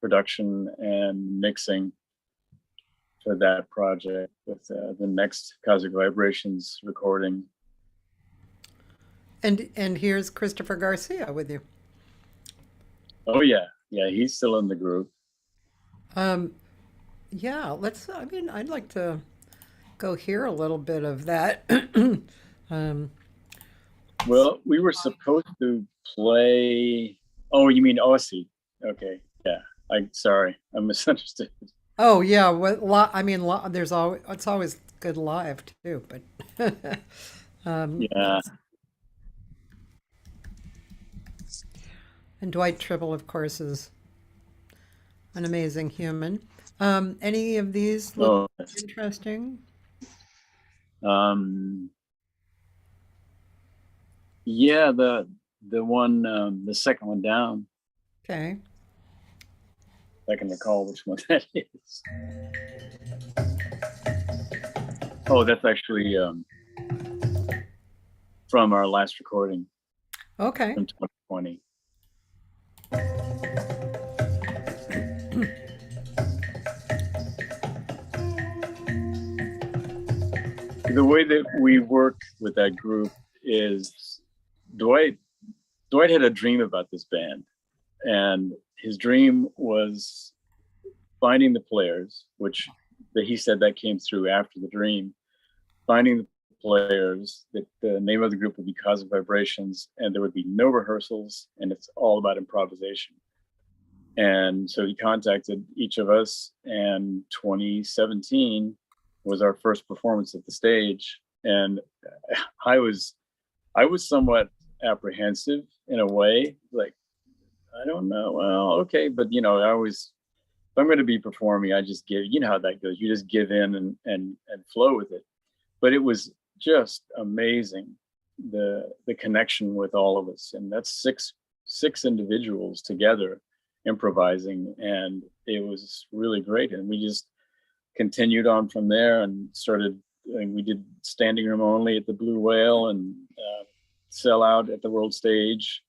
production and mixing for that project with the next Cosmic Vibrations recording. And here's Christopher Garcia with you. Oh yeah, he's still in the group. Yeah, I'd like to go hear a little bit of that. um, Well, we were supposed to play. Oh, you mean Aussie? Okay, yeah. Sorry, I misunderstood. oh yeah, there's always it's always good live too, but Yeah. and Dwight Tribble, of course, is an amazing human. Any of these look Oh, interesting? yeah. The one, the second one down. Okay. I can recall which one that is. Oh, that's actually from our last recording Okay. from 2020. The way that we work with that group is Dwight had a dream about this band, and his dream was finding the players, which he said that came through after the dream, finding the players, that the name of the group would be Cosmic Vibrations, and there would be no rehearsals, and it's all about improvisation. And so he contacted each of us, and 2017 was our first performance at the stage. And I was somewhat apprehensive in a way, like, I don't know, well, okay, but if I'm going to be performing, I just give, how that goes. You just give in and flow with it. But it was just amazing, the connection with all of us. And that's six individuals together improvising, and it was really great. And we just continued on from there and we did standing room only at the Blue Whale, and sell out at the world stage.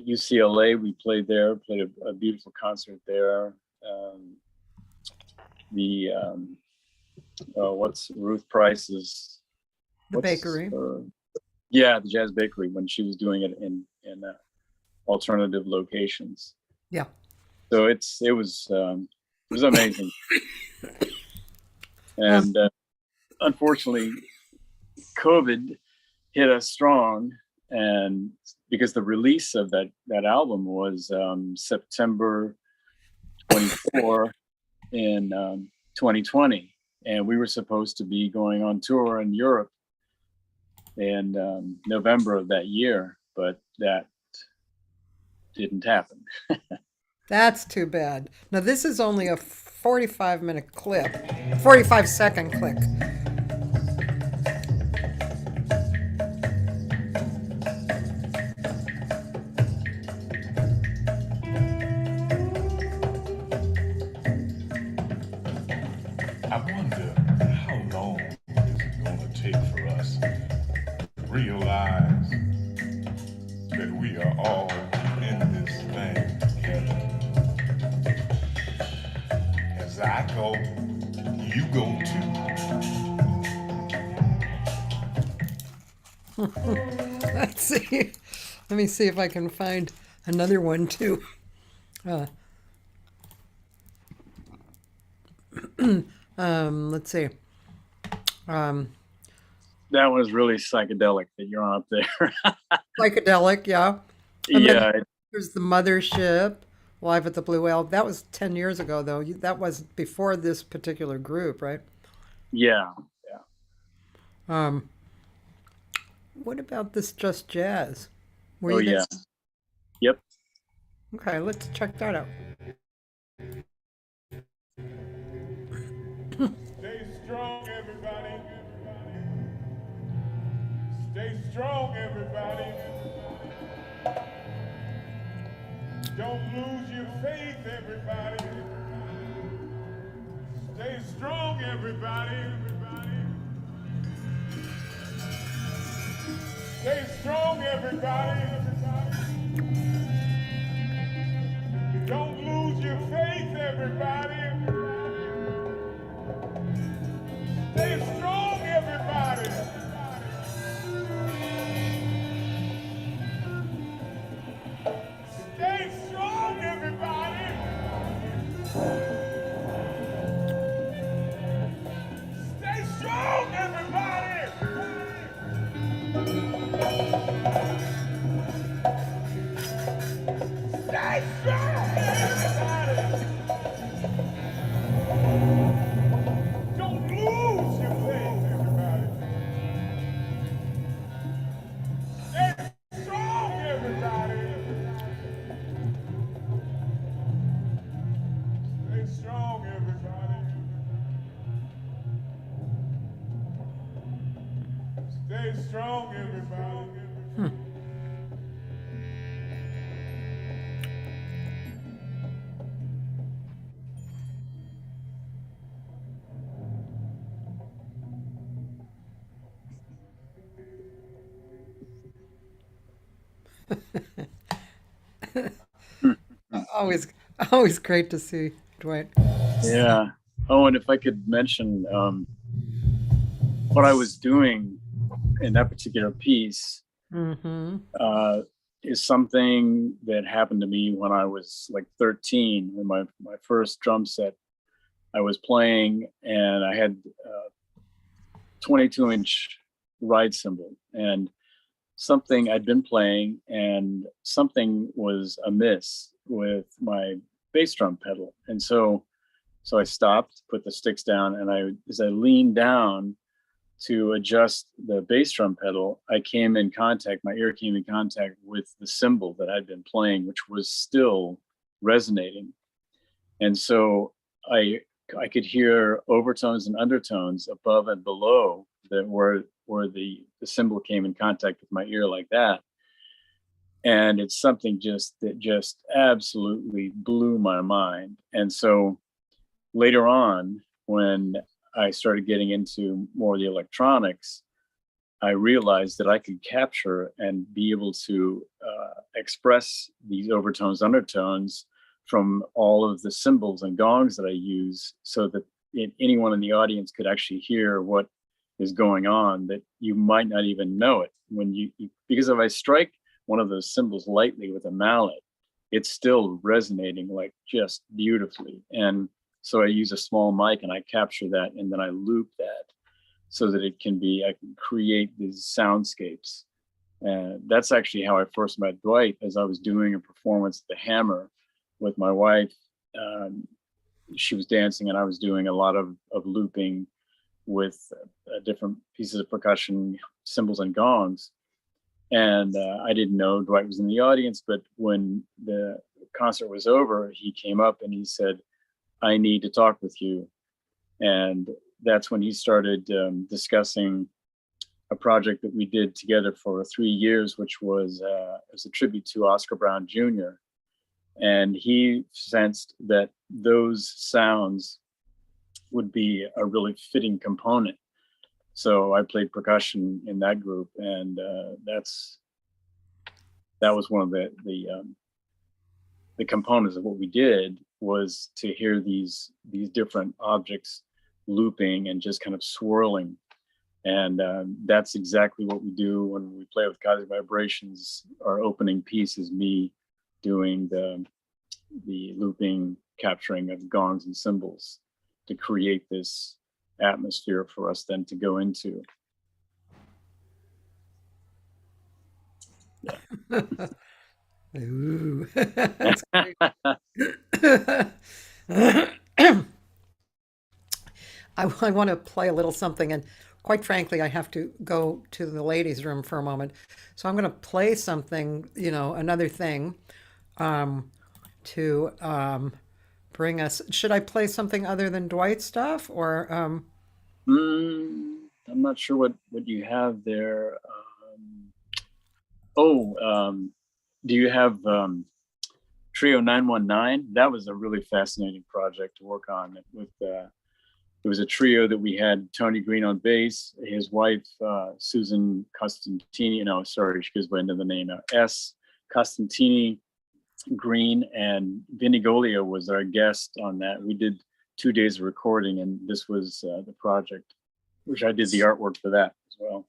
UCLA, we played a beautiful concert there. What's Ruth Price's? The bakery. The Jazz Bakery, when she was doing it in alternative locations. Yeah. So it was amazing. And unfortunately, COVID hit us strong, and because the release of that album was September 24 in 2020, and we were supposed to be going on tour in Europe in November of that year, but that didn't happen. That's too bad. Now this is only a 45-minute clip, a 45-second clip. I wonder how long is it going to take for us to realize that we are all in this thing together. As I go, you go too. Let's see. Let me see if I can find another one too. Let's see. That was really psychedelic that you're on up there. Psychedelic, yeah. And Yeah. then there's the Mothership live at the Blue Whale. That was 10 years ago, though. That was before this particular group, right? Yeah. What about this Just Jazz? Were Oh you there? yeah. Yep. Okay, let's check that out. Stay strong, everybody. Stay strong, everybody. Don't lose your faith, everybody. Stay strong, everybody. Stay strong, everybody. Don't lose your faith, everybody. Don't lose your faith, everybody. Stay strong, everybody. Stay strong, everybody. Stay strong, everybody. Always, always great to see Dwight. Yeah. Oh, and if I could mention what I was doing in that particular piece Mm-hmm. is something that happened to me when I was like 13. In my first drum set, I was playing, and I had a 22-inch ride cymbal, and something I'd been playing, and something was amiss with my bass drum pedal, and so I stopped, put the sticks down, and as I leaned down to adjust the bass drum pedal, my ear came in contact with the cymbal that I'd been playing, which was still resonating. And so I could hear overtones and undertones above and below that where the cymbal came in contact with my ear like that. And it's something that just absolutely blew my mind. And so later on, when I started getting into more of the electronics, I realized that I could capture and be able to express these overtones, undertones from all of the cymbals and gongs that I use, so that anyone in the audience could actually hear what is going on, that you might not even know it because if I strike one of those cymbals lightly with a mallet, it's still resonating like just beautifully. And so I use a small mic and I capture that, and then I loop that so that I can create these soundscapes. And that's actually how I first met Dwight, as I was doing a performance at the Hammer with my wife. She was dancing and I was doing a lot of looping with different pieces of percussion, cymbals and gongs. And I didn't know Dwight was in the audience, but when the concert was over, he came up and he said, "I need to talk with you." And that's when he started discussing a project that we did together for 3 years, which was as a tribute to Oscar Brown Jr. And he sensed that those sounds would be a really fitting component. So I played percussion in that group, and that was one of the components of what we did, was to hear these different objects looping and just kind of swirling. And that's exactly what we do when we play with Cosmic Vibrations. Our opening piece is me doing the looping, capturing of gongs and cymbals to create this atmosphere for us then to go into. Yeah. Ooh, that's great. I want to play a little something, and quite frankly, I have to go to the ladies' room for a moment. So I'm going to play something, another thing, to bring us. Should I play something other than Dwight stuff, or I'm not sure what you have there. Do you have Trio 919? That was a really fascinating project to work on. It was a trio that we had Tony Green on bass, his wife Susan Costantini. No, sorry, she goes by another name now. S. Costantini Green, and Vinny Golia was our guest on that. We did 2 days of recording, and this was the project, which I did the artwork for that as well.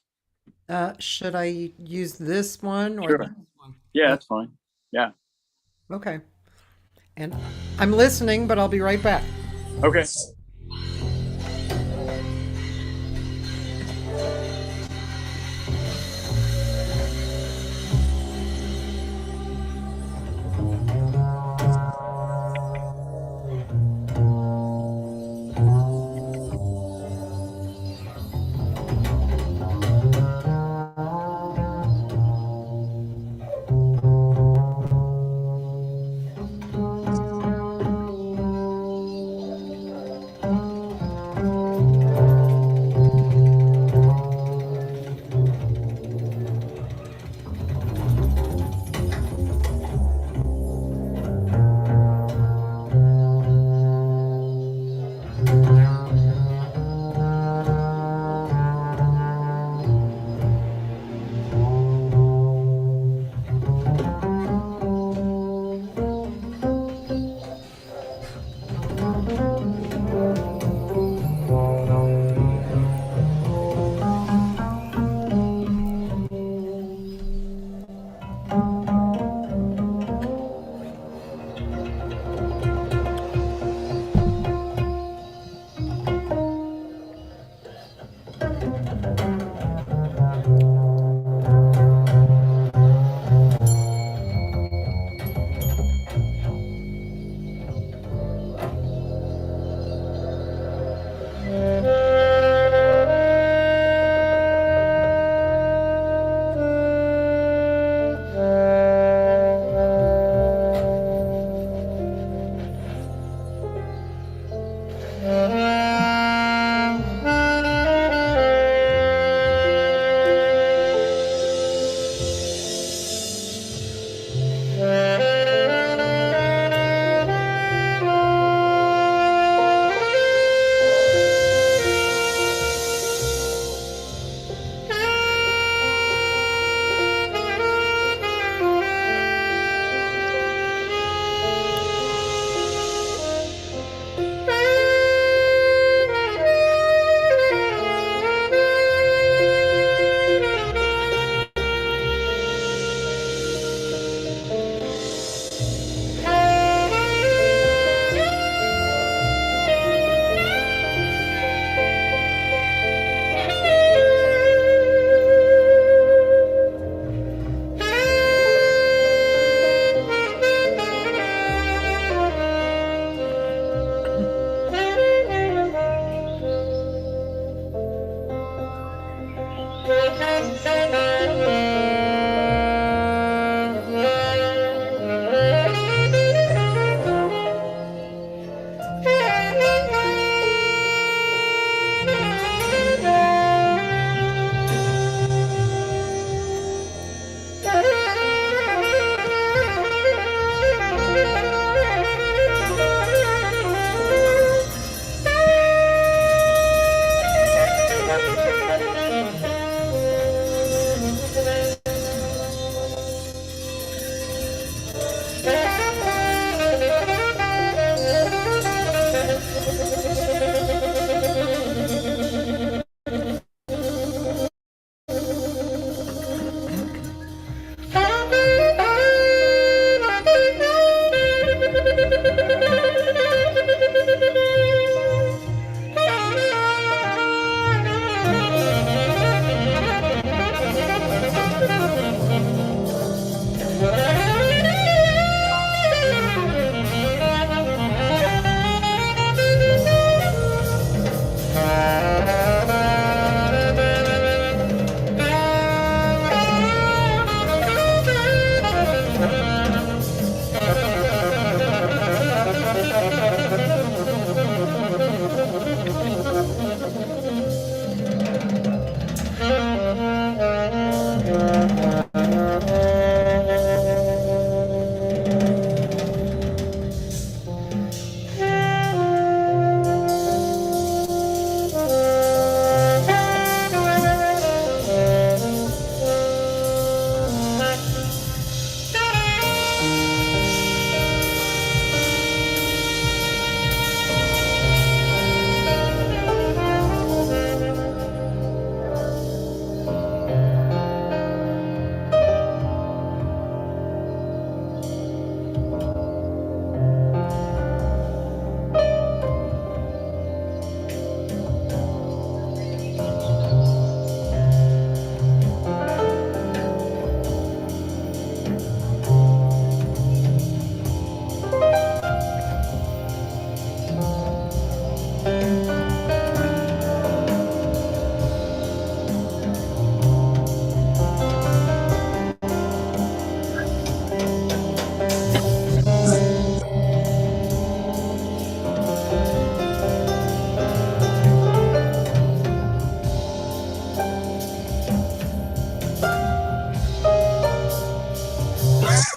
should I use this one or Sure. this one? Yeah, that's fine. Yeah. Okay. And I'm listening, but I'll be right back. Okay.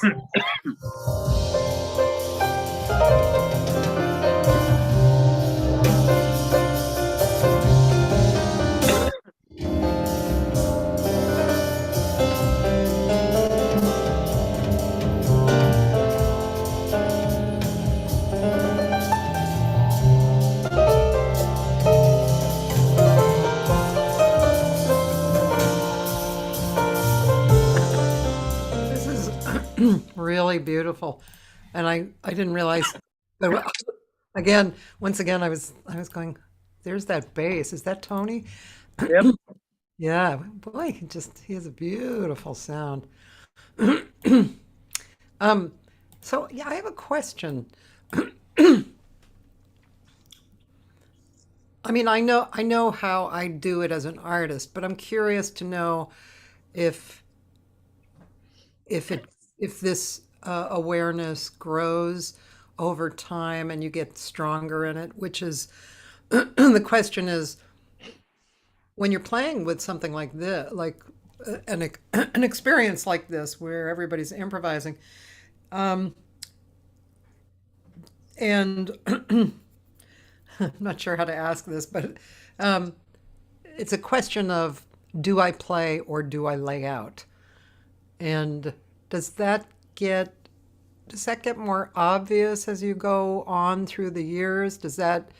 This is really beautiful, and I didn't realize. But again, once again, I was going. There's that bass. Is that Tony? Yep. Yeah, boy, he has a beautiful sound. So yeah, I have a question. I mean, I know how I do it as an artist, but I'm curious to know if if this awareness grows over time and you get stronger in it, which is the question is when you're playing with something like this, like an experience like this where everybody's improvising, and I'm not sure how to ask this, but um, it's a question of do I play or do I lay out? And does that get does that get more obvious as you go on through the years? Is that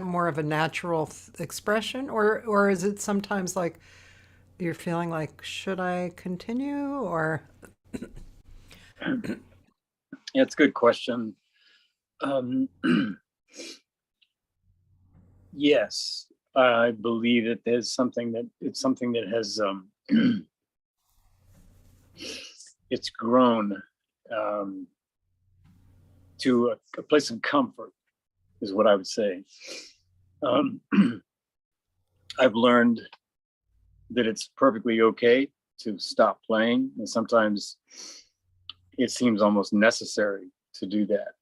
more of a natural expression, or is it sometimes like you're feeling like should I continue or Yeah, it's a good question. Um, yes, I believe that there's something that it's something that has it's grown to a place of comfort, is what I would say. Um, I've learned that it's perfectly okay to stop playing, and sometimes it seems almost necessary to do that.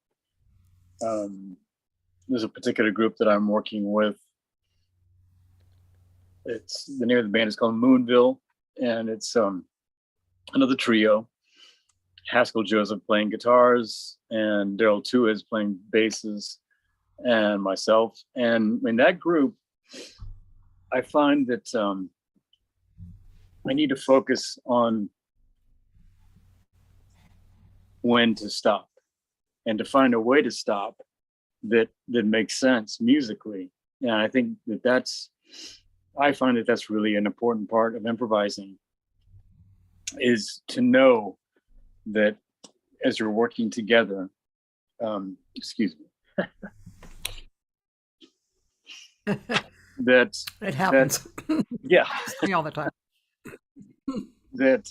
There's a particular group that I'm working with. It's the name of the band is called Moonville, and it's another trio. Haskell Joseph playing guitars, and Daryl Tuiz playing basses, and myself. And in that group, I find that I need to focus on when to stop and to find a way to stop that makes sense musically. And I think I find that that's really an important part of improvising, is to know that as you're working together, excuse me, that it happens yeah, me all the time? that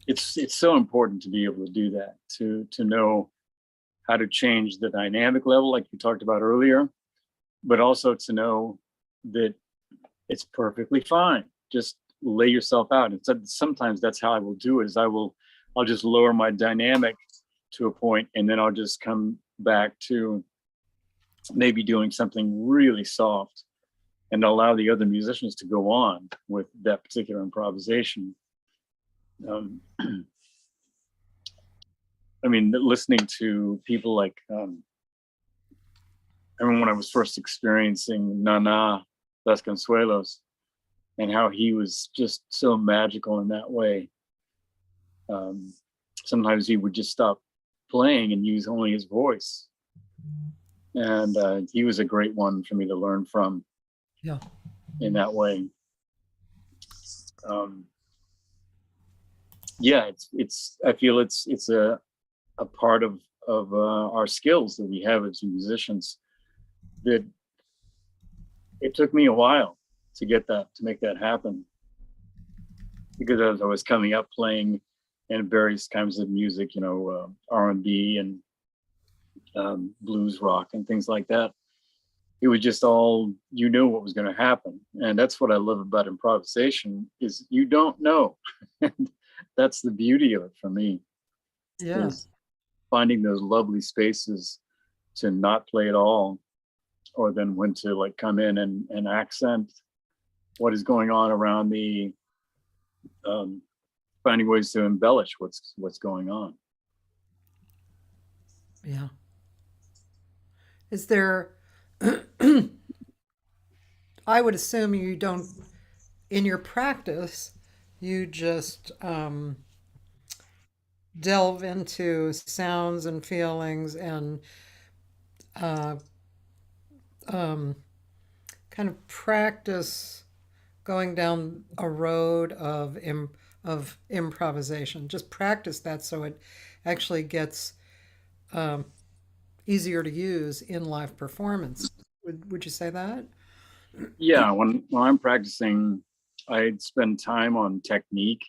it's so important to be able to do that, to know how to change the dynamic level like you talked about earlier, but also to know that it's perfectly fine. Just lay yourself out. And sometimes that's how I will do it, is I'll just lower my dynamic to a point, and then I'll just come back to maybe doing something really soft and allow the other musicians to go on with that particular improvisation. I mean, listening to people like, I remember when I was first experiencing Nana Vasconcelos and how he was just so magical in that way. Sometimes he would just stop playing and use only his voice. And he was a great one for me to learn from. Yeah. In that way. Yeah, it's I feel it's a part of our skills that we have as musicians, that it took me a while to make that happen, because as I was coming up playing in various kinds of music, R&B and blues rock and things like that, it was just all, you knew what was going to happen. And that's what I love about improvisation, is you don't know. That's the beauty of it for me. Yeah. Is finding those lovely spaces to not play at all, or then when to like come in and accent what is going on around me, um, finding ways to embellish what's going on. Yeah. Is there, I would assume you don't, in your practice, you just delve into sounds and feelings and uh, um, kind of practice going down a road of improvisation. Just practice that so it actually gets um, easier to use in live performance. Would you say that? Yeah, when I'm practicing, I spend time on technique.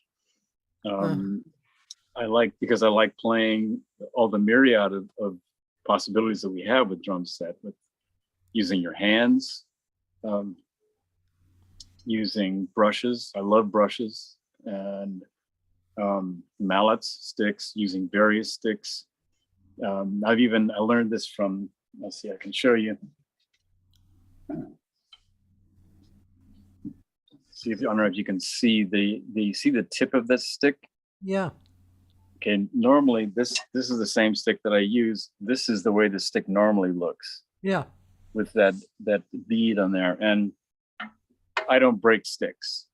Uh, Um, because I like playing all the myriad of possibilities that we have with drum set, with using your hands, um, using brushes. I love brushes and mallets, sticks, using various sticks. I learned this from, let's see, I can show you. See if I don't know if you can see the tip of this stick. yeah, Okay, normally this is the same stick that I use. This is the way the stick normally looks yeah, with that bead on there, and I don't break sticks.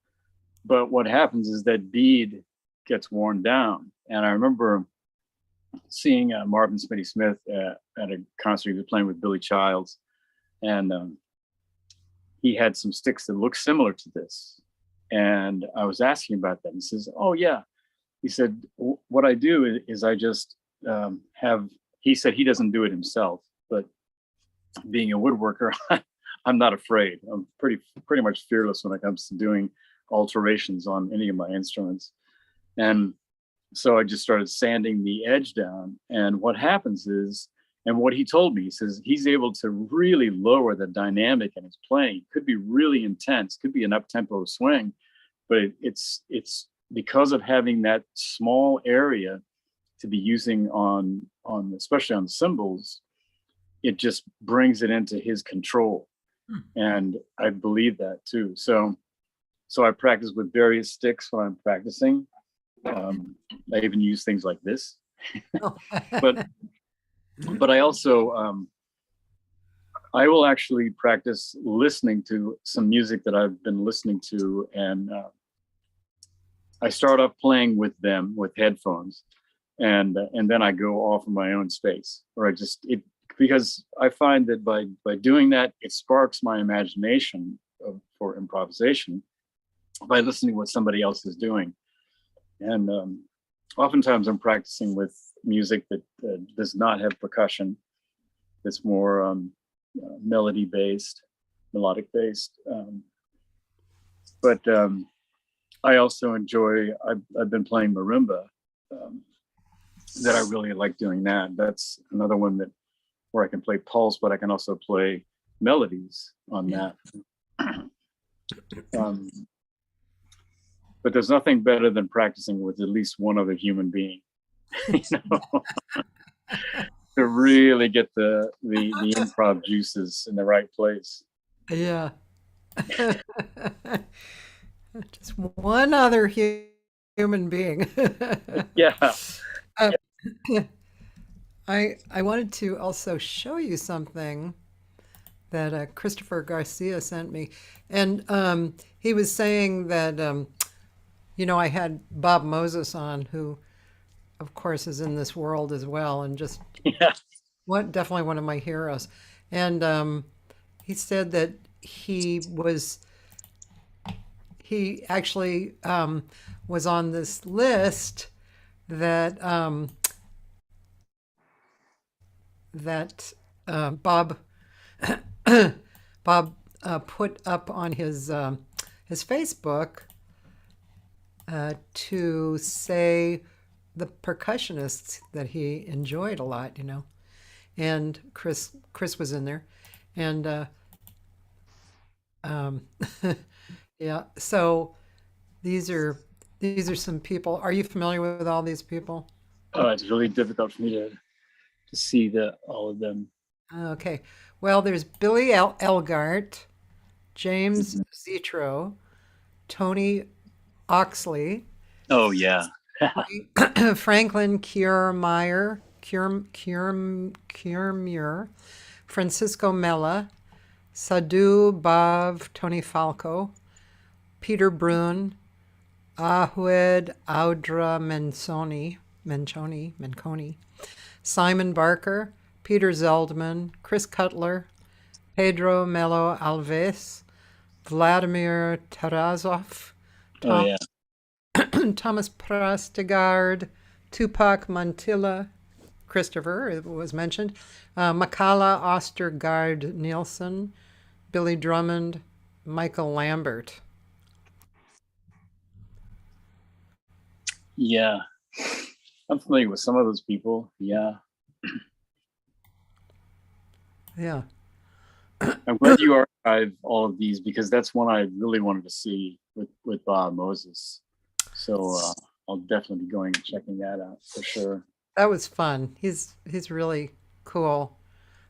But what happens is that bead gets worn down, and I remember seeing Marvin Smitty Smith at a concert. He was playing with Billy Childs, and he had some sticks that looked similar to this. And I was asking about that. He says, "Oh yeah." He said, "What I do is I just have." He said he doesn't do it himself, but being a woodworker, I'm not afraid. I'm pretty much fearless when it comes to doing alterations on any of my instruments. And so I just started sanding the edge down. And what happens is, and what he told me, he says he's able to really lower the dynamic in his playing. It could be really intense, could be an up-tempo swing, but it's because of having that small area to be using on especially on cymbals, it just brings it into his control. And I believe that too. So I practice with various sticks when I'm practicing. I even use things like this. oh. but I also I will actually practice listening to some music that I've been listening to, and I start off playing with them with headphones, and then I go off in my own space, or because I find that by doing that, it sparks my imagination for improvisation by listening to what somebody else is doing. And oftentimes I'm practicing with music that does not have percussion. It's more melodic based. But I also enjoy, I've been playing marimba, that I really like doing that. That's another one where I can play pulse, but I can also play melodies on that. But there's nothing better than practicing with at least one other human being, to really get the improv juices in the right place. Yeah. Just one other human being. Yeah. Uh, I wanted to also show you something that Christopher Garcia sent me, and he was saying that I had Bob Moses on, who, of course, is in this world as well, and just Yeah. definitely one of my heroes. And he said that he actually was on this list that Bob Bob put up on his Facebook to say the percussionists that he enjoyed a lot, and Chris was in there, and um, yeah. So these are some people. Are you familiar with all these people? Oh, it's really difficult for me to see all of them. Okay. Well, there's Billy Elgart, James Mhm. Zitro, Tony Oxley, Oh yeah. Franklin Kiermaier, Francisco Mella, Sadhu Bav, Tony Falco, Peter Brun, Ahued Audra Menconi, Simon Barker, Peter Zeldman, Chris Cutler, Pedro Melo Alves, Vladimir Tarazov, Oh yeah. Thomas Prastegard, Tupac Mantilla, Christopher, it was mentioned, Makala Ostergaard Nielsen, Billy Drummond, Michael Lambert. Yeah. I'm familiar with some of those people. Yeah. Yeah. I'm glad you archive all of these because that's one I really wanted to see with Bob Moses. So I'll definitely be going and checking that out for sure. That was fun. He's really cool.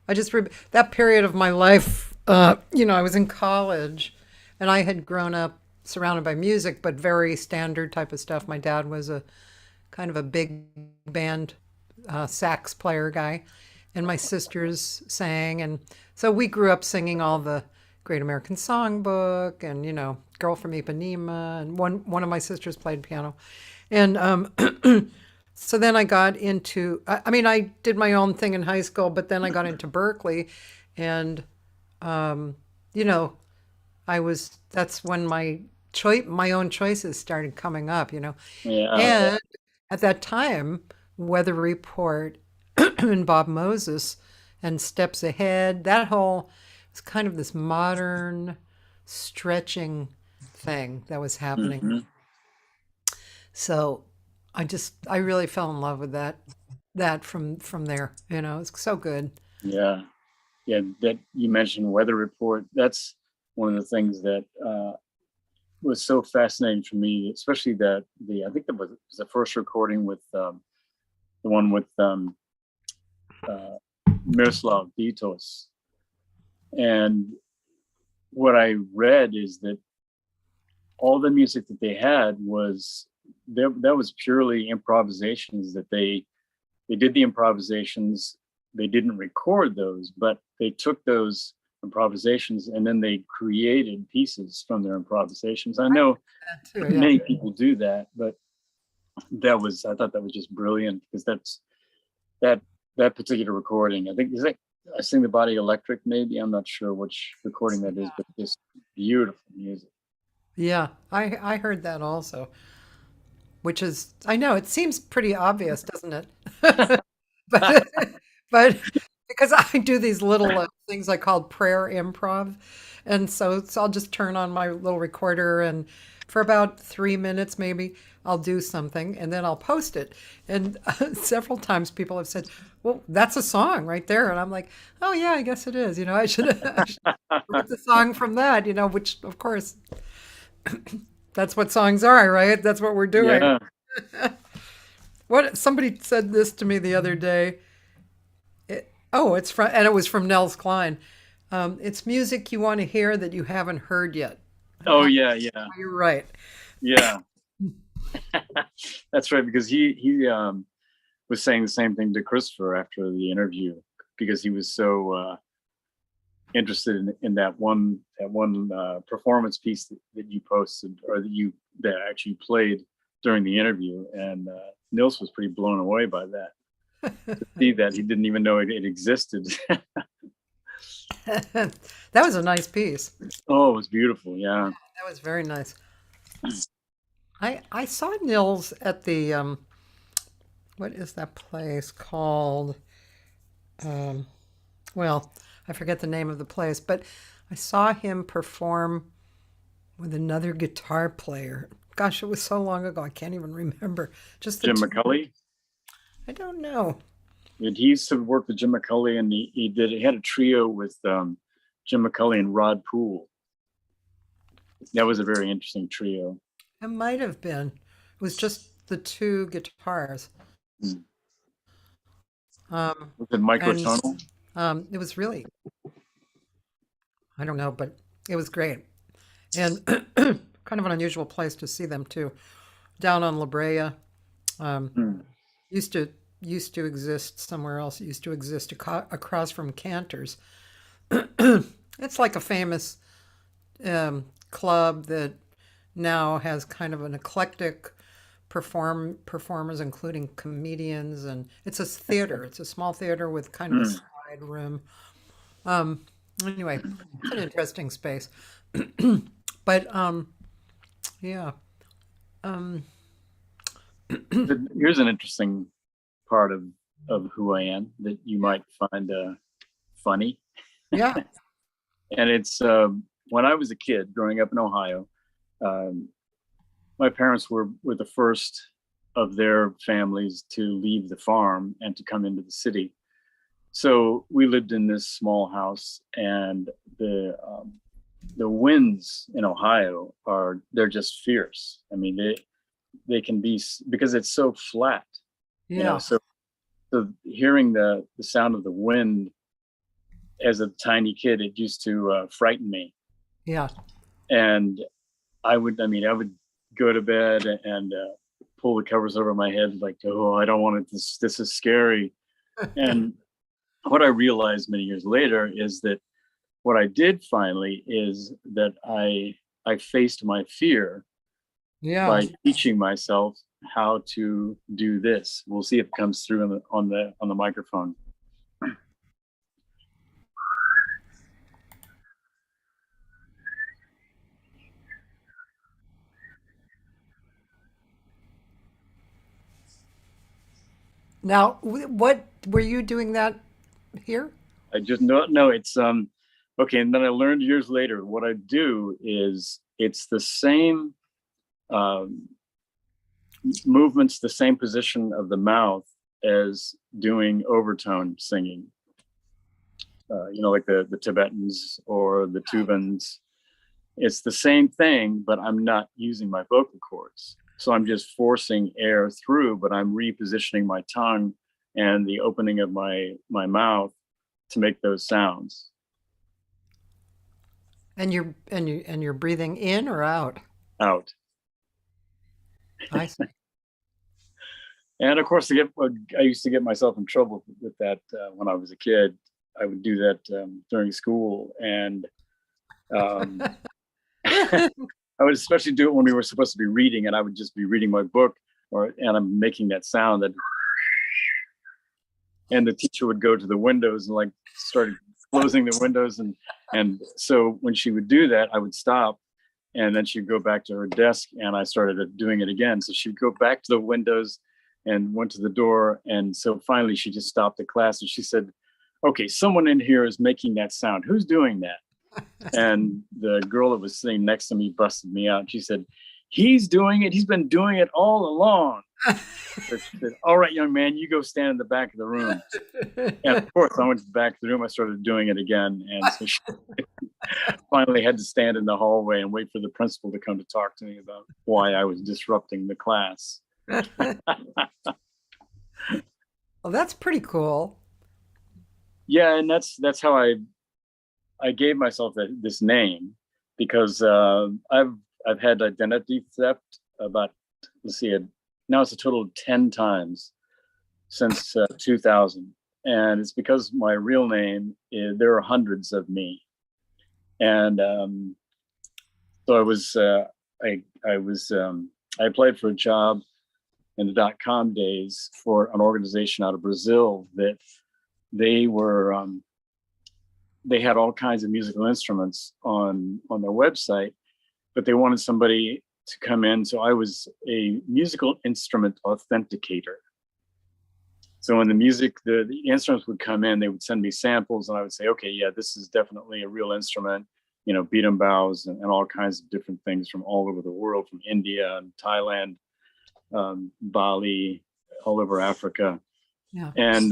That period of my life, I was in college, and I had grown up surrounded by music, but very standard type of stuff. My dad was a kind of a big band sax player guy, and my sisters sang, and so we grew up singing all the Great American Songbook, and Girl from Ipanema, and one of my sisters played piano, and so then I got into. I mean, I did my own thing in high school, but then I got into Berkeley, and um, you know, That's when my own choices started coming up. Yeah. And at that time, Weather Report and Bob Moses and Steps Ahead, that whole was kind of this modern stretching thing that was happening. Hmm. So I really fell in love with that from there. It's so good. Yeah. Yeah. That you mentioned Weather Report. That's one of the things that was so fascinating for me, especially I think that was the first recording with the one with uh, Miroslav Vitos. And what I read is that all the music that they had that was purely improvisations that they did the improvisations. They didn't record those, but they took those improvisations and then they created pieces from their improvisations. I know That too, yeah. many people do that, but I thought that was just brilliant because that particular recording, I think, is that I Sing the Body Electric, maybe. I'm not sure which recording that is, but just beautiful music. Yeah, I heard that also, which is I know it seems pretty obvious, doesn't it? but but because I do these little things I call prayer improv, and so I'll just turn on my little recorder and for about 3 minutes maybe I'll do something and then I'll post it. And several times people have said, "Well, that's a song right there," and I'm like, "Oh yeah, I guess it is." I should write the song from that. Which of course that's what songs are, right? That's what we're doing. Yeah. What somebody said this to me the other day. It was from Nels Klein. It's music you want to hear that you haven't heard yet. Oh yeah, yeah, You're right. yeah. That's right, because he was saying the same thing to Christopher after the interview because he was so interested in that one performance piece that you posted or that actually played during the interview, and Nils was pretty blown away by that. To see that he didn't even know it existed. That was a nice piece. Oh, it was beautiful. Yeah. That was very nice. I saw Nils at the what is that place called? Um, well, I forget the name of the place, but I saw him perform with another guitar player. Gosh, it was so long ago. I can't even remember. Just the Jim two. McCulley. I don't know. And he used to work with Jim McCulley, and he had a trio with Jim McCulley and Rod Poole. That was a very interesting trio. It might have been. It was just the two guitars. Mm. Um, Was it and microtonal? it was really, I don't know, but It was great. And kind of an unusual place to see them too. Down on La Brea, um, Hmm. used to used to exist somewhere else. It used to exist across from Cantor's. It's like a famous club that now has kind of an eclectic performers, including comedians, and it's a theater. It's a small theater with kind of a Hmm. side room. Um, anyway, it's an interesting space. But yeah, um, But here's an interesting part of who I am that you might find funny. yeah, And it's when I was a kid growing up in Ohio, um, my parents were the first of their families to leave the farm and to come into the city. So we lived in this small house, and the winds in Ohio they're just fierce. I mean, they can be, because it's so flat, you know. yeah, So hearing the sound of the wind as a tiny kid, it used to frighten me. yeah. And I would go to bed and pull the covers over my head, like, oh, I don't want it. This is scary. And what I realized many years later is that what I did finally is that I faced my fear Yeah. by teaching myself how to do this. We'll see if it comes through on the microphone. Now, what were you doing that here? I just know it's okay. And then I learned years later what I do is it's the same um, movements, the same position of the mouth as doing overtone singing. Like the Tibetans or the Tuvans. It's the same thing, but I'm not using my vocal cords. So I'm just forcing air through, but I'm repositioning my tongue and the opening of my mouth to make those sounds. And you're breathing in or out? Out. I see. And of course, I used to get myself in trouble with that when I was a kid. I would do that during school, and um, I would especially do it when we were supposed to be reading, and I would just be reading my book, and I'm making that sound, and the teacher would go to the windows and like started closing the windows, and so when she would do that, I would stop, and then she'd go back to her desk, and I started doing it again. So she'd go back to the windows and went to the door, and so finally she just stopped the class and she said, "Okay, someone in here is making that sound. Who's doing that?" And the girl that was sitting next to me busted me out. She said, "He's doing it. He's been doing it all along." So she said, "All right, young man, you go stand in the back of the room." And of course, I went to the back of the room. I started doing it again. And so she finally had to stand in the hallway and wait for the principal to come to talk to me about why I was disrupting the class. Well, that's pretty cool. Yeah, and that's how I gave myself this name, because I've had identity theft about, let's see, now it's a total of 10 times since 2000, and it's because my real name there are hundreds of me, and so I applied for a job in the .com days for an organization out of Brazil that they were they had all kinds of musical instruments on their website, but they wanted somebody to come in. So I was a musical instrument authenticator. So when the instruments would come in, they would send me samples, and I would say, okay, yeah, this is definitely a real instrument, beat and bows and all kinds of different things from all over the world, from India and Thailand, Bali, all over Africa. Yeah. And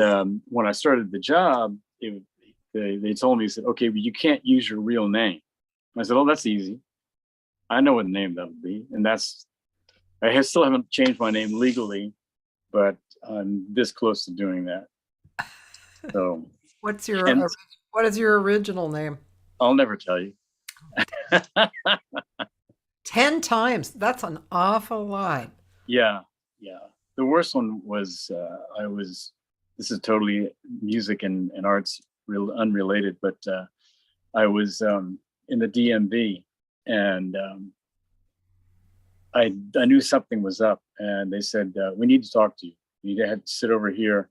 when I started the job, they told me, said, okay, but you can't use your real name. I said, oh, that's easy. I know what name that would be. And still haven't changed my name legally, but I'm this close to doing that. So What is and your original name? I'll never tell you. 10 times. That's an awful lot. Yeah, yeah. The worst one was this is totally music and arts real unrelated, but I was in the DMV, and I knew something was up, and they said, we need to talk to you. You need to sit over here.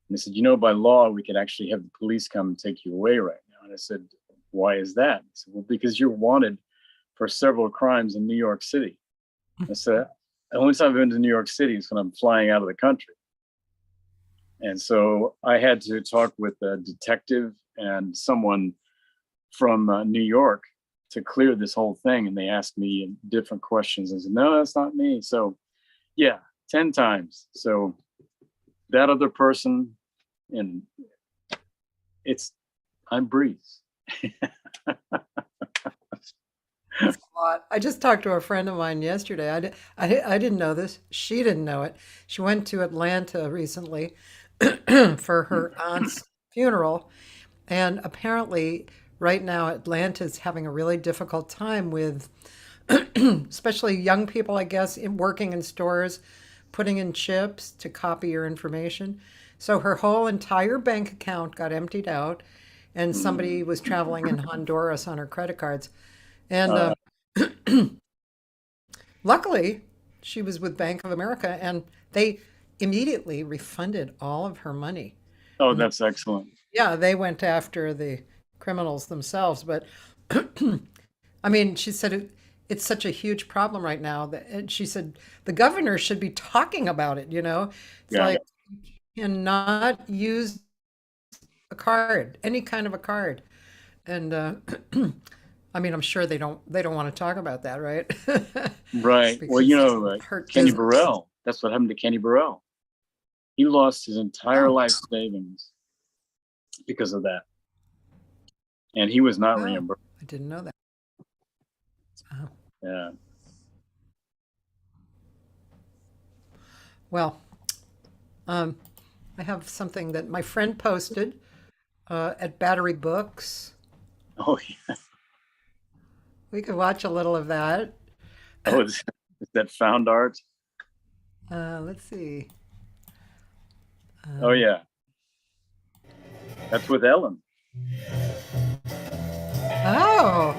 And they said, by law, we could actually have the police come and take you away right now. And I said, why is that? They said, well, because you're wanted for several crimes in New York City. I said, the only time I've been to New York City is when I'm flying out of the country. And so I had to talk with a detective and someone from New York to clear this whole thing. And they asked me different questions. I said, no, that's not me. So yeah, 10 times. So that other person, and I'm Breeze. That's a lot. I just talked to a friend of mine yesterday. I didn't know this. She didn't know it. She went to Atlanta recently for her aunt's funeral. And apparently, right now, Atlanta's having a really difficult time with, especially young people, I guess, working in stores, putting in chips to copy your information. So her whole entire bank account got emptied out, and somebody was traveling in Honduras on her credit cards. And luckily, she was with Bank of America, and they immediately refunded all of her money. Oh, that's excellent. Yeah, they went after the criminals themselves, but I mean, she said it's such a huge problem right now that and she said the governor should be talking about it, It's Yeah. like you cannot use a card, any kind of a card. And I mean, I'm sure they don't want to talk about that, right? Right. Well, Because it hurt Kenny business. Burrell, that's what happened to Kenny Burrell. He lost his entire life savings because of that. And he was not Oh, reimbursed. I didn't know that. Oh. Yeah. Well, I have something that my friend posted at Battery Books. Oh, yeah. We could watch a little of that. Oh, is that found art? Let's see. Oh, yeah. That's with Ellen. Oh,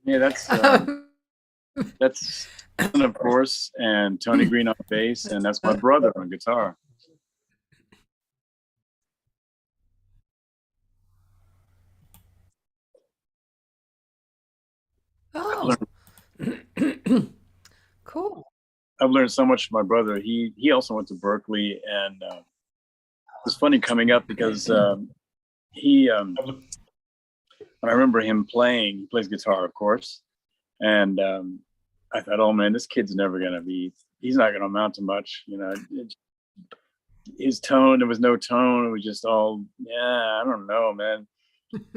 Yeah, that's Ellen, of course, and Tony Green on bass, and that's my brother on guitar. oh, cool. I've learned so much from my brother. He also went to Berkeley, and it was funny coming up because he when I remember him playing, he plays guitar, of course, and I thought, oh man, this kid's never gonna he's not gonna amount to much, his tone, there was no tone, it was just all, yeah, I don't know, man.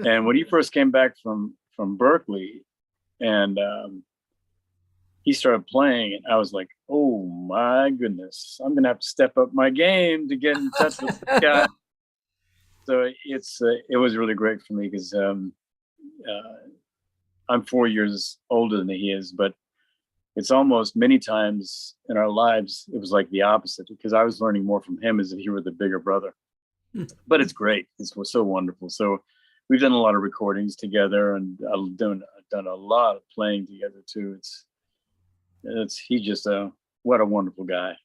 And when he first came back from Berkeley, and he started playing, and I was like, oh my goodness, I'm gonna have to step up my game to get in touch with this guy. So it was really great for me because I'm 4 years older than he is, but it's almost many times in our lives, it was like the opposite, because I was learning more from him as if he were the bigger brother. But it's great. It was so wonderful. So we've done a lot of recordings together, and I've done a lot of playing together too. He's just what a wonderful guy.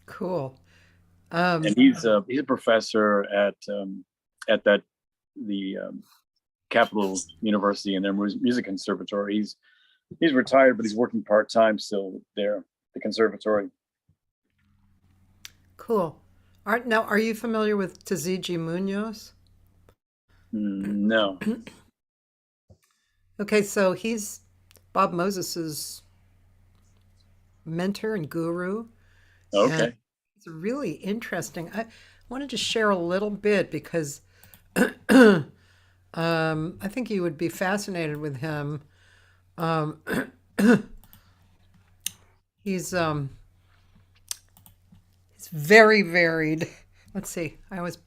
Cool. And he's a professor at the Capital University in their music conservatory. He's retired, but he's working part-time still there, the conservatory. Cool. Now, are you familiar with Tizigi Munoz? No. Okay, so he's Bob Moses's mentor and guru. Okay. And it's really interesting. I wanted to share a little bit because I think you would be fascinated with him. He's very varied. Let's see. I always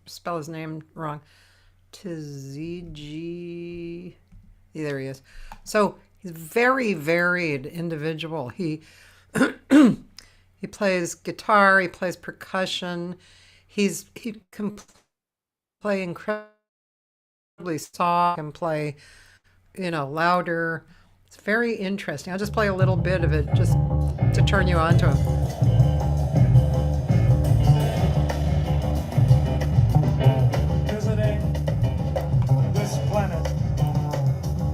spell his name wrong. Tizigi. There he is. So he's a very varied individual. He he plays guitar. He plays percussion. He can play incredibly soft and play, louder. It's very interesting. I'll just play a little bit of it just to turn you on to him. Visiting this planet.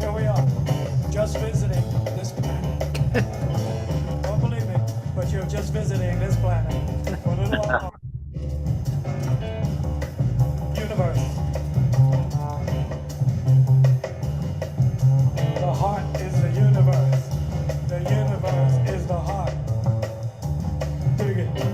Here we are, just visiting this planet. Don't believe me, but you're just visiting this planet for a little while. Universe. The heart is the universe. The universe is the heart. Do it again.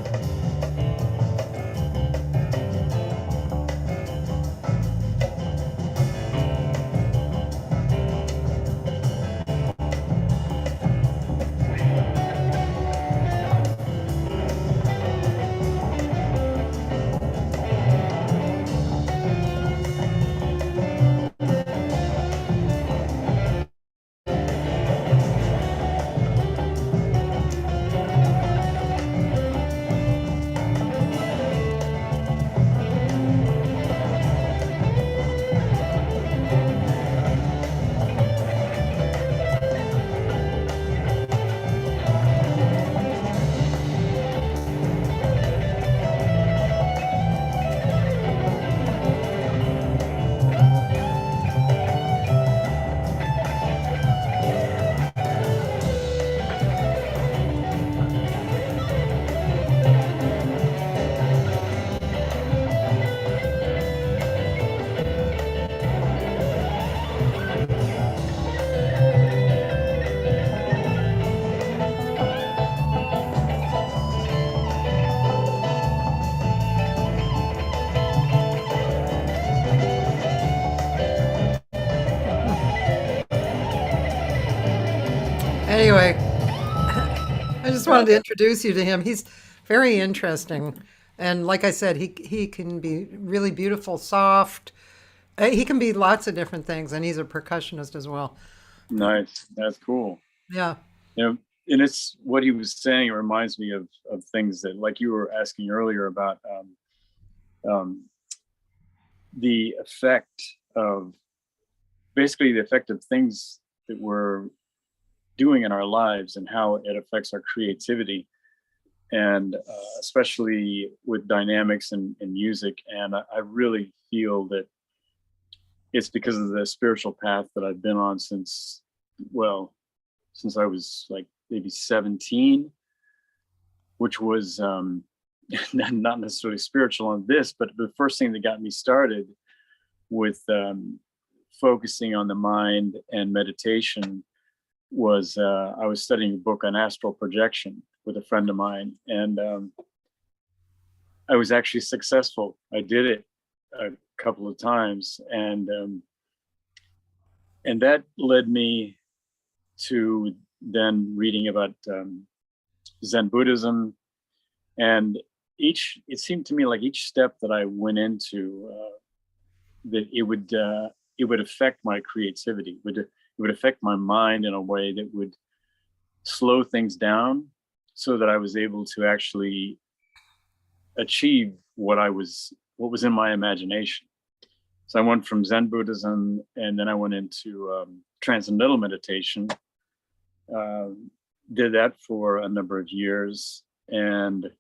Anyway, I just wanted to introduce you to him. He's very interesting. And like I said, he can be really beautiful, soft. He can be lots of different things, and he's a percussionist as well. Nice. That's cool. Yeah. And it's what he was saying. It reminds me of things that, like you were asking earlier about the effect of things that we're doing in our lives and how it affects our creativity, and especially with dynamics and music. And I really feel that it's because of the spiritual path that I've been on since I was like maybe 17, which was not necessarily spiritual on this, but the first thing that got me started with focusing on the mind and meditation was I was studying a book on astral projection with a friend of mine, and I was actually successful. I did it a couple of times, and that led me to then reading about Zen Buddhism, and it seemed to me like each step that I went into, that it would affect my creativity, it would affect my mind in a way that would slow things down, so that I was able to actually achieve what was in my imagination. So I went from Zen Buddhism, and then I went into transcendental meditation. Did that for a number of years, and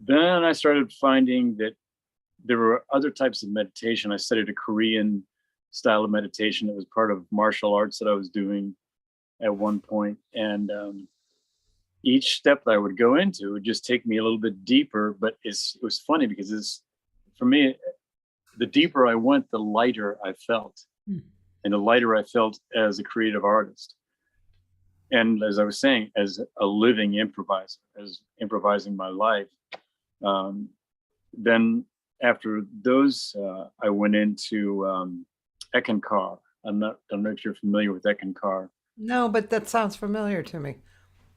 then I started finding that there were other types of meditation. I studied a Korean style of meditation that was part of martial arts that I was doing at one point, and each step that I would go into would just take me a little bit deeper. But it was funny because for me, the deeper I went, the lighter I felt, and the lighter I felt as a creative artist. And as I was saying, as a living improviser, as improvising my life. Then after those, I went into Eckankar. I don't know if you're familiar with Eckankar. No, but that sounds familiar to me.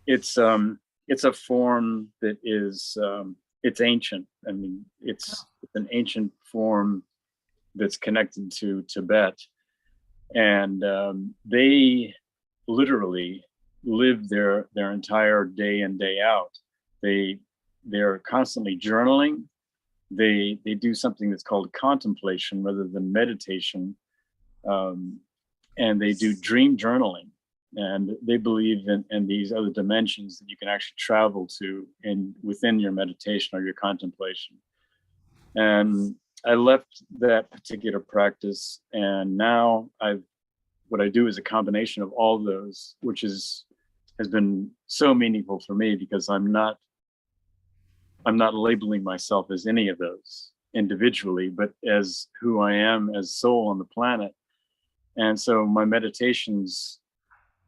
It's a form that is it's ancient. I mean, it's an ancient form that's connected to Tibet, and they literally live their entire day in, day out. They're constantly journaling. They do something that's called contemplation rather than meditation, and they do dream journaling. And they believe in these other dimensions that you can actually travel to within your meditation or your contemplation. And I left that particular practice, and now what I do is a combination of all those, which has been so meaningful for me, because I'm not labeling myself as any of those individually, but as who I am as soul on the planet. And so my meditations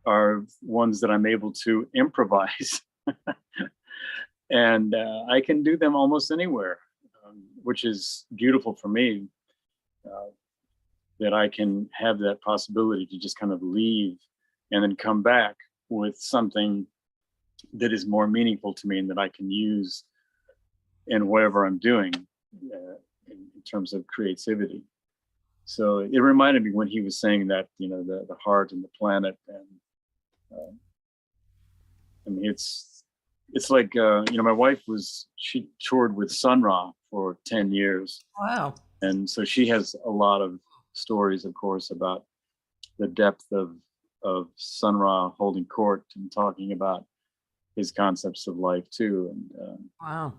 are ones that I'm able to improvise, and I can do them almost anywhere, which is beautiful for me, that I can have that possibility to just kind of leave and then come back with something that is more meaningful to me and that I can use in whatever I'm doing in terms of creativity. So it reminded me when he was saying that, the heart and the planet, and I mean, it's like, my wife she toured with Sun Ra for 10 years. Wow. And so she has a lot of stories, of course, about the depth of Sun Ra holding court and talking about his concepts of life too. And Wow.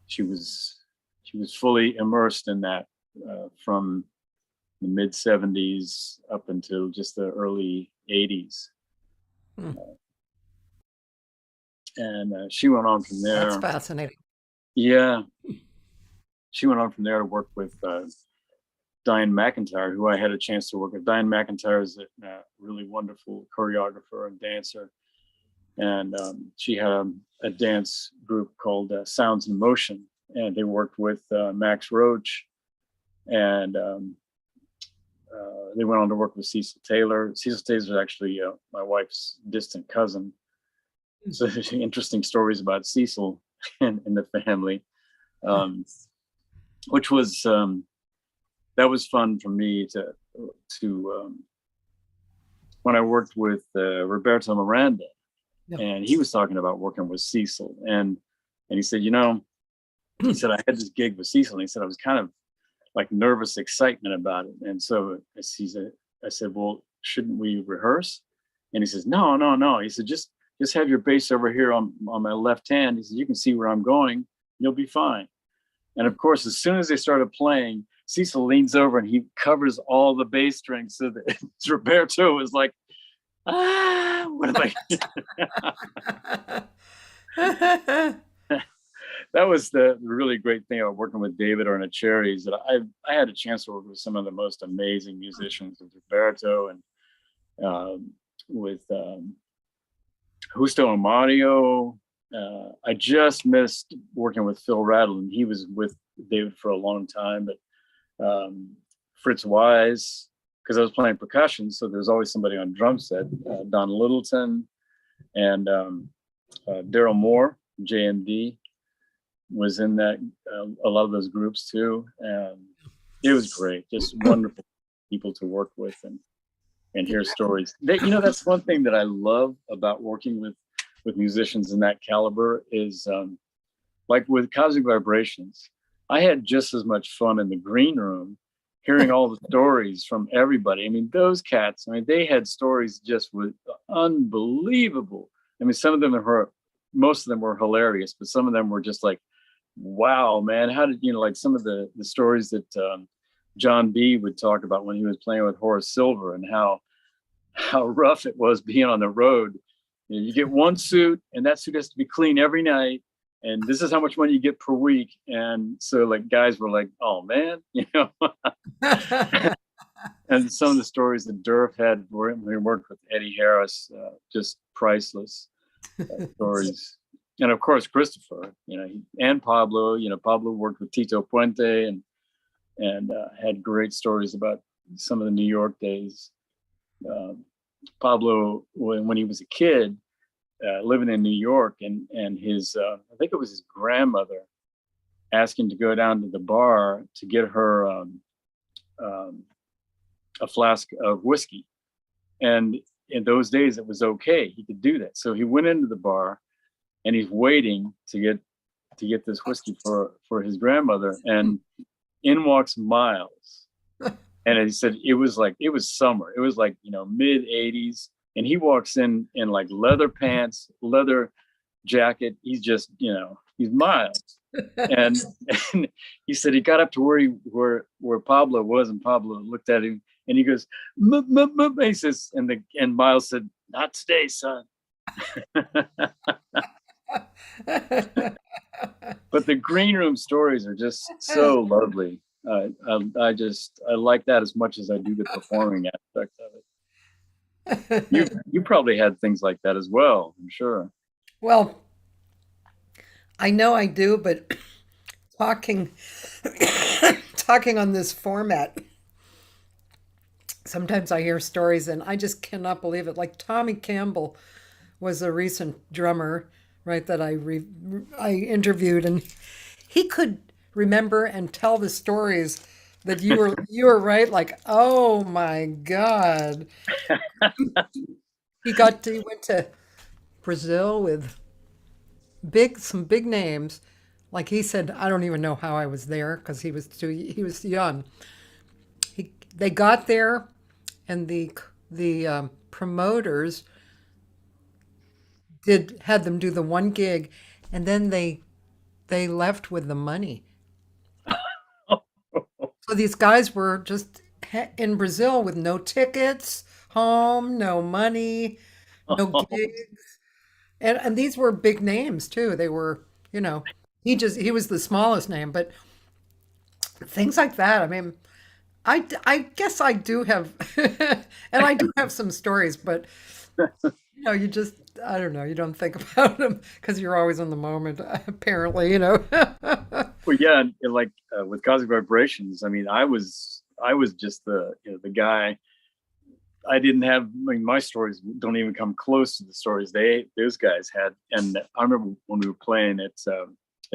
she was fully immersed in that from the mid 70s up until just the early 80s. And she went on from there. That's fascinating. Yeah. She went on from there to work with Diane McIntyre, who I had a chance to work with. Diane McIntyre is a really wonderful choreographer and dancer. And she had a dance group called Sounds in Motion. And they worked with Max Roach. And they went on to work with Cecil Taylor. Cecil Taylor is actually my wife's distant cousin. So there's interesting stories about Cecil and the family, which was that was fun for me to when I worked with Roberto Miranda, and he was talking about working with Cecil, and he said, he said, I had this gig with Cecil, and he said I was kind of like nervous excitement about it, and so I said, well, shouldn't we rehearse? And he says, no. He said, just have your bass over here on my left hand. He said, you can see where I'm going. You'll be fine. And of course, as soon as they started playing, Cecil leans over and he covers all the bass strings. So that Roberto was like, what am I? That was the really great thing about working with David Arnacheri, is that I had a chance to work with some of the most amazing musicians, with Roberto and with Justo Amadio. I just missed working with Phil Rattle, and he was with David for a long time, but Fritz Wise, because I was playing percussion, so there's always somebody on drum set. Don Littleton and Daryl Moore, JMD, was in that a lot of those groups too, and it was great. Just wonderful people to work with and hear stories. That's one thing that I love about working with musicians in that caliber is like with Cosmic Vibrations, I had just as much fun in the green room hearing all the stories from everybody. I mean, those cats, they had stories just with unbelievable. I mean, most of them were hilarious, but some of them were just like, wow, man, how did, like some of the stories that John B would talk about when he was playing with Horace Silver and how rough it was being on the road. You get one suit and that suit has to be clean every night. And this is how much money you get per week. And so like guys were like, oh man, and some of the stories that Durf had when we worked with Eddie Harris, just priceless stories. And of course, Christopher, and Pablo, Pablo worked with Tito Puente and had great stories about some of the New York days. Pablo, when he was a kid, living in New York, and his, I think it was his grandmother, asked him to go down to the bar to get her a flask of whiskey. And in those days, it was okay. He could do that. So he went into the bar, and he's waiting to get this whiskey for his grandmother, and in walks Miles. And he said it was summer. It was like, mid 80s. And he walks in like leather pants, leather jacket. He's just, he's Miles. And he said he got up to where Pablo was, and Pablo looked at him and he goes, he says, and Miles said, not today, son. But the green room stories are just so lovely. I like that as much as I do the performing aspect of it. You probably had things like that as well, I'm sure. Well, I know I do, but talking talking on this format, sometimes I hear stories and I just cannot believe it. Like Tommy Campbell was a recent drummer, right, that I interviewed, and he could remember and tell the stories that you were right, like, oh my God. He went to Brazil with some big names. Like he said, I don't even know how I was there because he was young. They got there, and the promoters had them do the one gig, and then they left with the money. So these guys were just in Brazil with no tickets home, no money, no gigs. And these were big names too. They were, he was the smallest name, but things like that. I mean, I guess I do have, and I do have some stories, but you just, I don't know, you don't think about them because you're always in the moment, apparently, Well, yeah, and like with Cosmic Vibrations, I mean, I was just the guy. I didn't have, my stories don't even come close to the stories those guys had. And I remember when we were playing at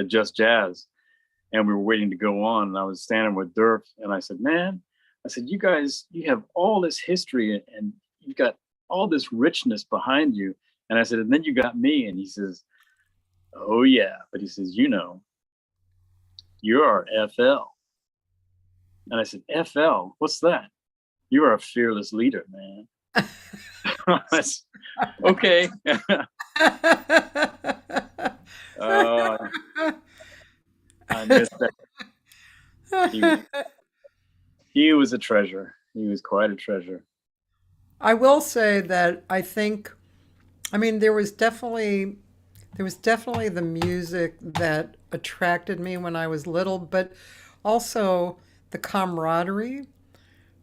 Just Jazz, and we were waiting to go on, and I was standing with Durf, and I said, man, you guys, you have all this history and you've got all this richness behind you. And I said, and then you got me. And he says, oh yeah, but he says, you're our FL. And I said, FL, what's that? You are a fearless leader, man. Okay. I missed that. He was a treasure. He was quite a treasure. I will say that there was definitely the music that attracted me when I was little, but also the camaraderie.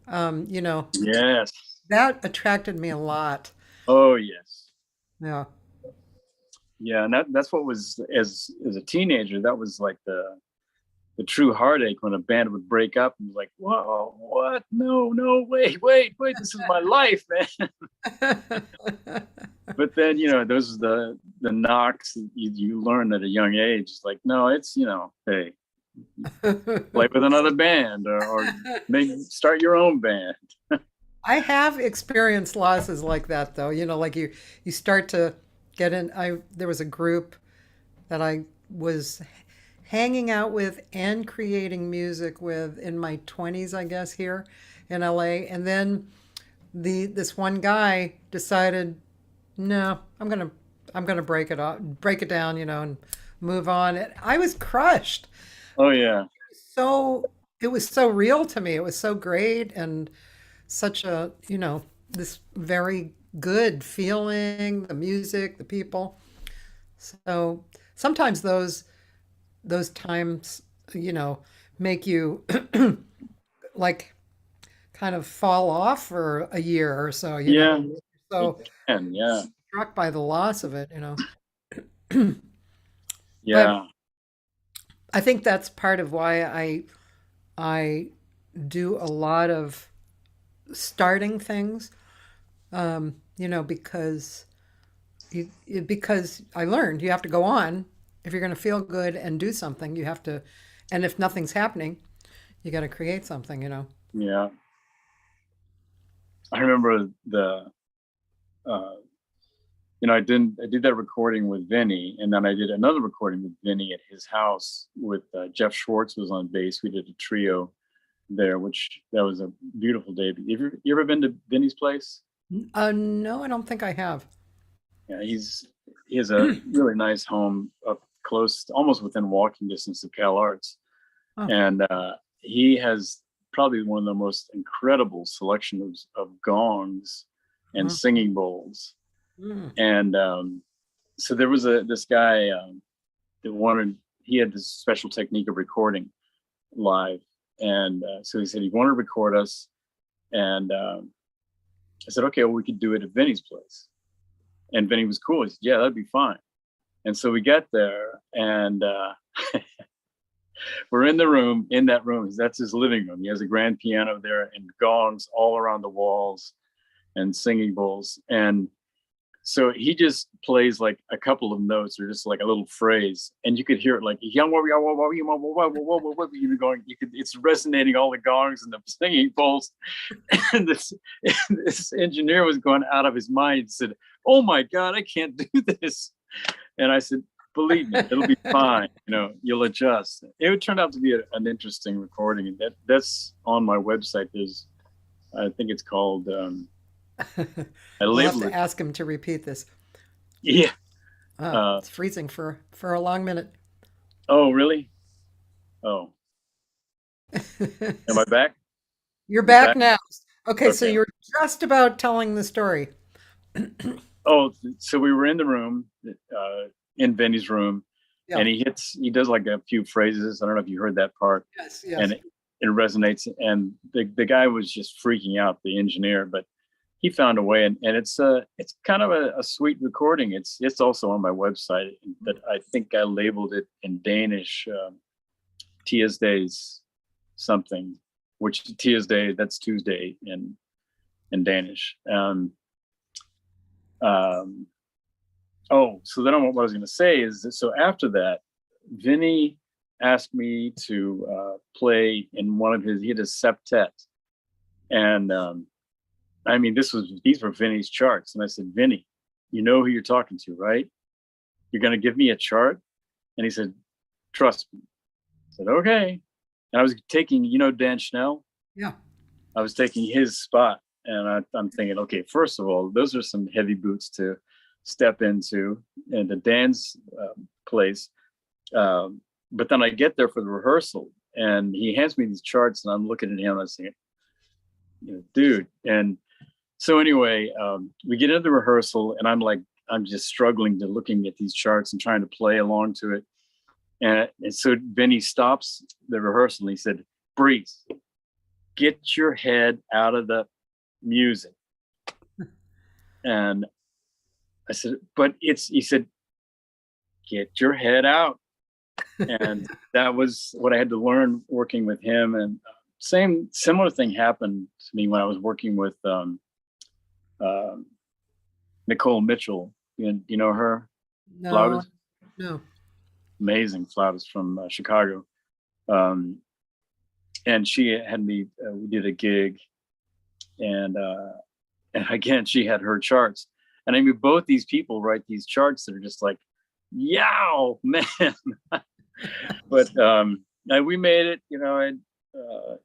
Yes. That attracted me a lot. Oh yes. Yeah. Yeah, and that's what was, as a teenager, that was like the true heartache when a band would break up and be like, whoa, what? No, wait, this is my life, man. But then, those are the knocks you learn at a young age. It's like, no, it's, hey, play with another band or maybe start your own band. I have experienced losses like that though. Like you start to get in. There was a group that I was hanging out with and creating music with in my 20s, I guess, here in LA. And then this one guy decided, no, I'm gonna break it down, and move on. And I was crushed. Oh yeah. So it was so real to me. It was so great and such a, this very good feeling, the music, the people. So sometimes those times, make you like kind of fall off for a year or so, Yeah. So And yeah. struck by the loss of it, But Yeah. I think that's part of why I do a lot of starting things, because because I learned you have to go on if you're going to feel good and do something. You have to, and if nothing's happening, you got to create something. Yeah. I remember I did that recording with Vinny, and then I did another recording with Vinny at his house with Jeff Schwartz was on bass. We did a trio there, that was a beautiful day. You ever been to Vinny's place? No, I don't think I have. Yeah, he has a really nice home up close, almost within walking distance of Cal Arts, Oh, and he has probably one of the most incredible selections of gongs and wow. singing bowls. Mm. And so there was this guy he had this special technique of recording live, and so he said he wanted to record us, and I said, okay, well, we could do it at Vinny's place. And Vinny was cool. He said, yeah, that'd be fine. And so we get there, and we're in that room. That's his living room. He has a grand piano there and gongs all around the walls and singing bowls. And so he just plays like a couple of notes or just like a little phrase, and you could hear it like it's resonating all the gongs and the singing bowls. And this engineer was going out of his mind. He said, oh my God, I can't do this. And I said, believe me, it'll be fine. You'll adjust. It turned out to be an interesting recording. That's on my website. I think it's called, I We'll have labeled to it. ask him to repeat this. Yeah. It's freezing for a long minute. Oh, really? Oh, am I back? You're back Back? now. Okay, so Okay. you're just about telling the story. Oh, so we were in the room, in Vinny's room, Yeah. and he does like a few phrases. I don't know if you heard that part, Yes, and yes. it resonates. And the guy was just freaking out, the engineer, but he found a way, and it's kind of a sweet recording. It's also on my website, but I think I labeled it in Danish, Tuesdays something, which Tuesday, that's Tuesday in Danish. So then what I was going to say is that, so after that, Vinny asked me to play in he had a septet, and I mean, these were Vinny's charts. And I said, Vinny, you know who you're talking to, right? You're going to give me a chart? And he said, trust me. I said, okay. And I was taking, Dan Schnell? Yeah. I was taking his spot. And I'm thinking, okay, first of all, those are some heavy boots to step into and the Dan's place. But then I get there for the rehearsal, and he hands me these charts, and I'm looking at him and I'm saying, dude. And so anyway, we get into the rehearsal, and I'm just struggling to looking at these charts and trying to play along to it. And so Vinny stops the rehearsal, and he said, Breeze, get your head out of the music. And I said, but he said, get your head out. And that was what I had to learn working with him. And similar thing happened to me when I was working with uh, Nicole Mitchell. You know her, No, flautist, no. amazing flautist from Chicago. Um, and she had me. We did a gig, and again, she had her charts. And I mean, both these people write these charts that are just like, yow, man. But we made it. You know, and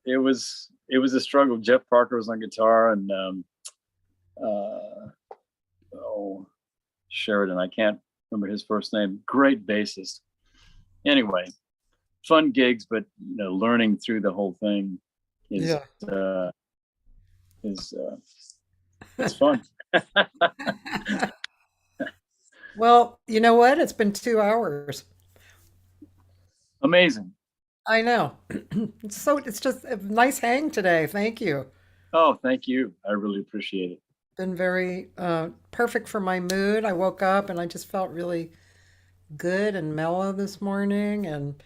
it was a struggle. Jeff Parker was on guitar, and Sheridan, I can't remember his first name. Great bassist. Anyway, fun gigs, but learning through the whole thing is Yeah. it's fun. Well, you know what? It's been 2 hours. Amazing. I know. It's just a nice hang today. Thank you. Oh, thank you. I really appreciate it. Been very perfect for my mood. I woke up and I just felt really good and mellow this morning, and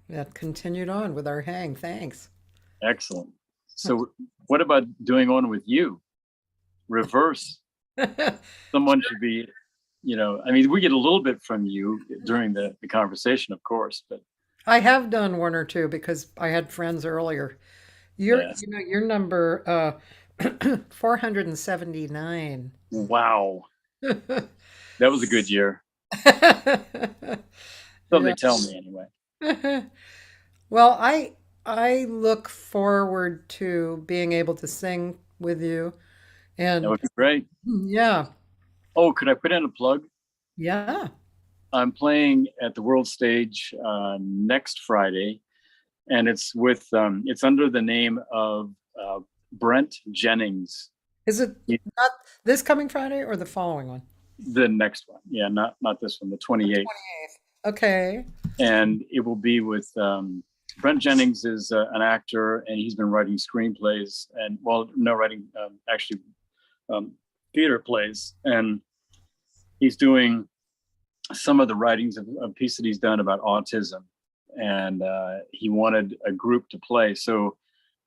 that continued on with our hang. Thanks. Excellent. So what about doing on with you? Reverse. Someone should be, I mean, we get a little bit from you during the conversation, of course, but I have done one or two because I had friends earlier. yeah. Your number 479. Wow. That was a good year. So they tell me anyway. Well, I look forward to being able to sing with you. That And would be great. yeah, Oh, could I put in a plug? yeah. I'm playing at the World Stage next Friday, and it's with it's under the name of Brent Jennings. Is it not this coming Friday or the following one? The next one, yeah, not this one, the 28th, 28th. Okay. and it will be with Brent Jennings is an actor, and he's been writing screenplays and writing actually theater plays, and he's doing some of the writings of a piece that he's done about autism, and he wanted a group to play. So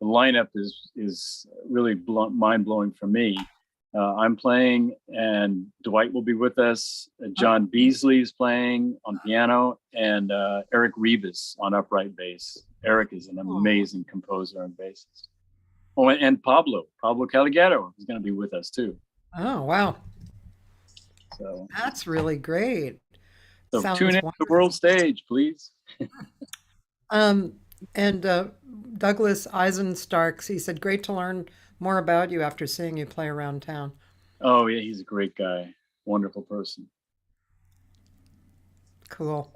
the lineup is really mind blowing for me. I'm playing, and Dwight will be with us. John Beasley is playing on piano, and Eric Rebus on upright bass. Eric is an amazing composer and bassist. Oh, and Pablo Caligaro is going to be with us too. Oh, wow. So That's really great. tune in to the Wonderful. World Stage, please. Um, and Douglas Eisenstarks, he said, great to learn more about you after seeing you play around town. Oh yeah, he's a great guy, wonderful person. Cool.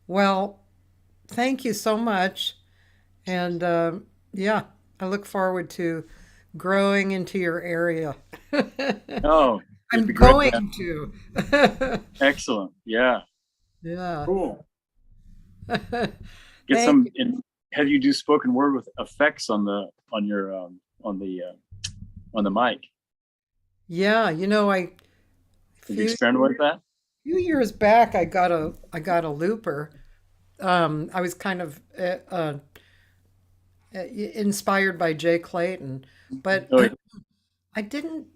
Well, thank you so much. And yeah, I look forward to growing into your area. Oh, it'd I'm be great. going to. Excellent. Yeah, Yeah. cool. Get Thank some. you. Have you do spoken word with effects on your on the mic? Yeah, Have you experimented with that? few years back I got a looper. I was kind of inspired by Jay Clayton, but Oh, yeah. I didn't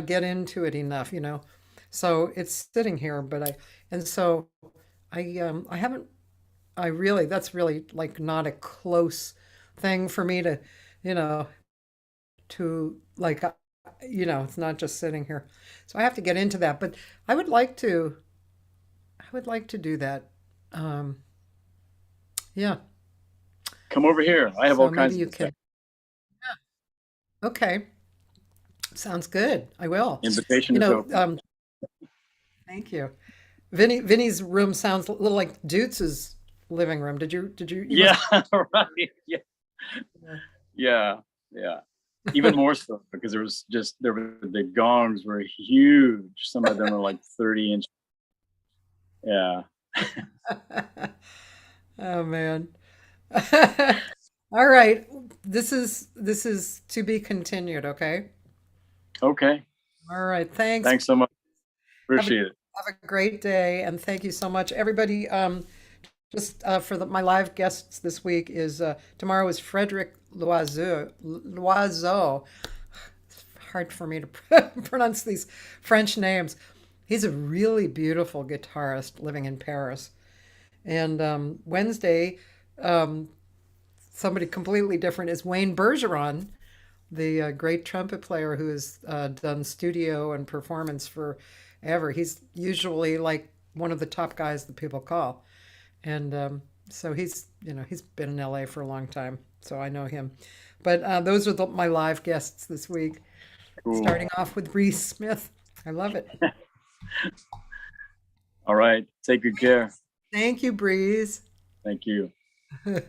get into it enough, So it's sitting here, so I haven't I really that's really like not a close thing for me to, you know, it's not just sitting here. So I have to get into that, but I would like to I would like to do that. Um, yeah. Come over here. I have So all kinds maybe you of can. effects. Okay. Sounds good. I will. Invitation You is know, open. thank you. Vinny's room sounds a little like Dutes's living room. You Yeah, must, right. Yeah, yeah, yeah. Even more so because the gongs were huge. Some of them are like 30 inch. Yeah. oh man. All right. This is to be continued, okay? Okay. All right. Thanks. Thanks so much. Have a Appreciate it. Have a great day, and thank you so much, everybody. Just for my live guests this week is tomorrow is Frederick Loiseau. Loiseau. It's hard for me to pronounce these French names. He's a really beautiful guitarist living in Paris. And Wednesday, um, somebody completely different is Wayne Bergeron, the great trumpet player who has done studio and performance forever. He's usually like one of the top guys that people call. And so he's been in LA for a long time, so I know him. But those are my live guests this week, Cool. starting off with Reese Smith. I love it. All right. Take good care. Thank you, Breeze. Thank you. Bye.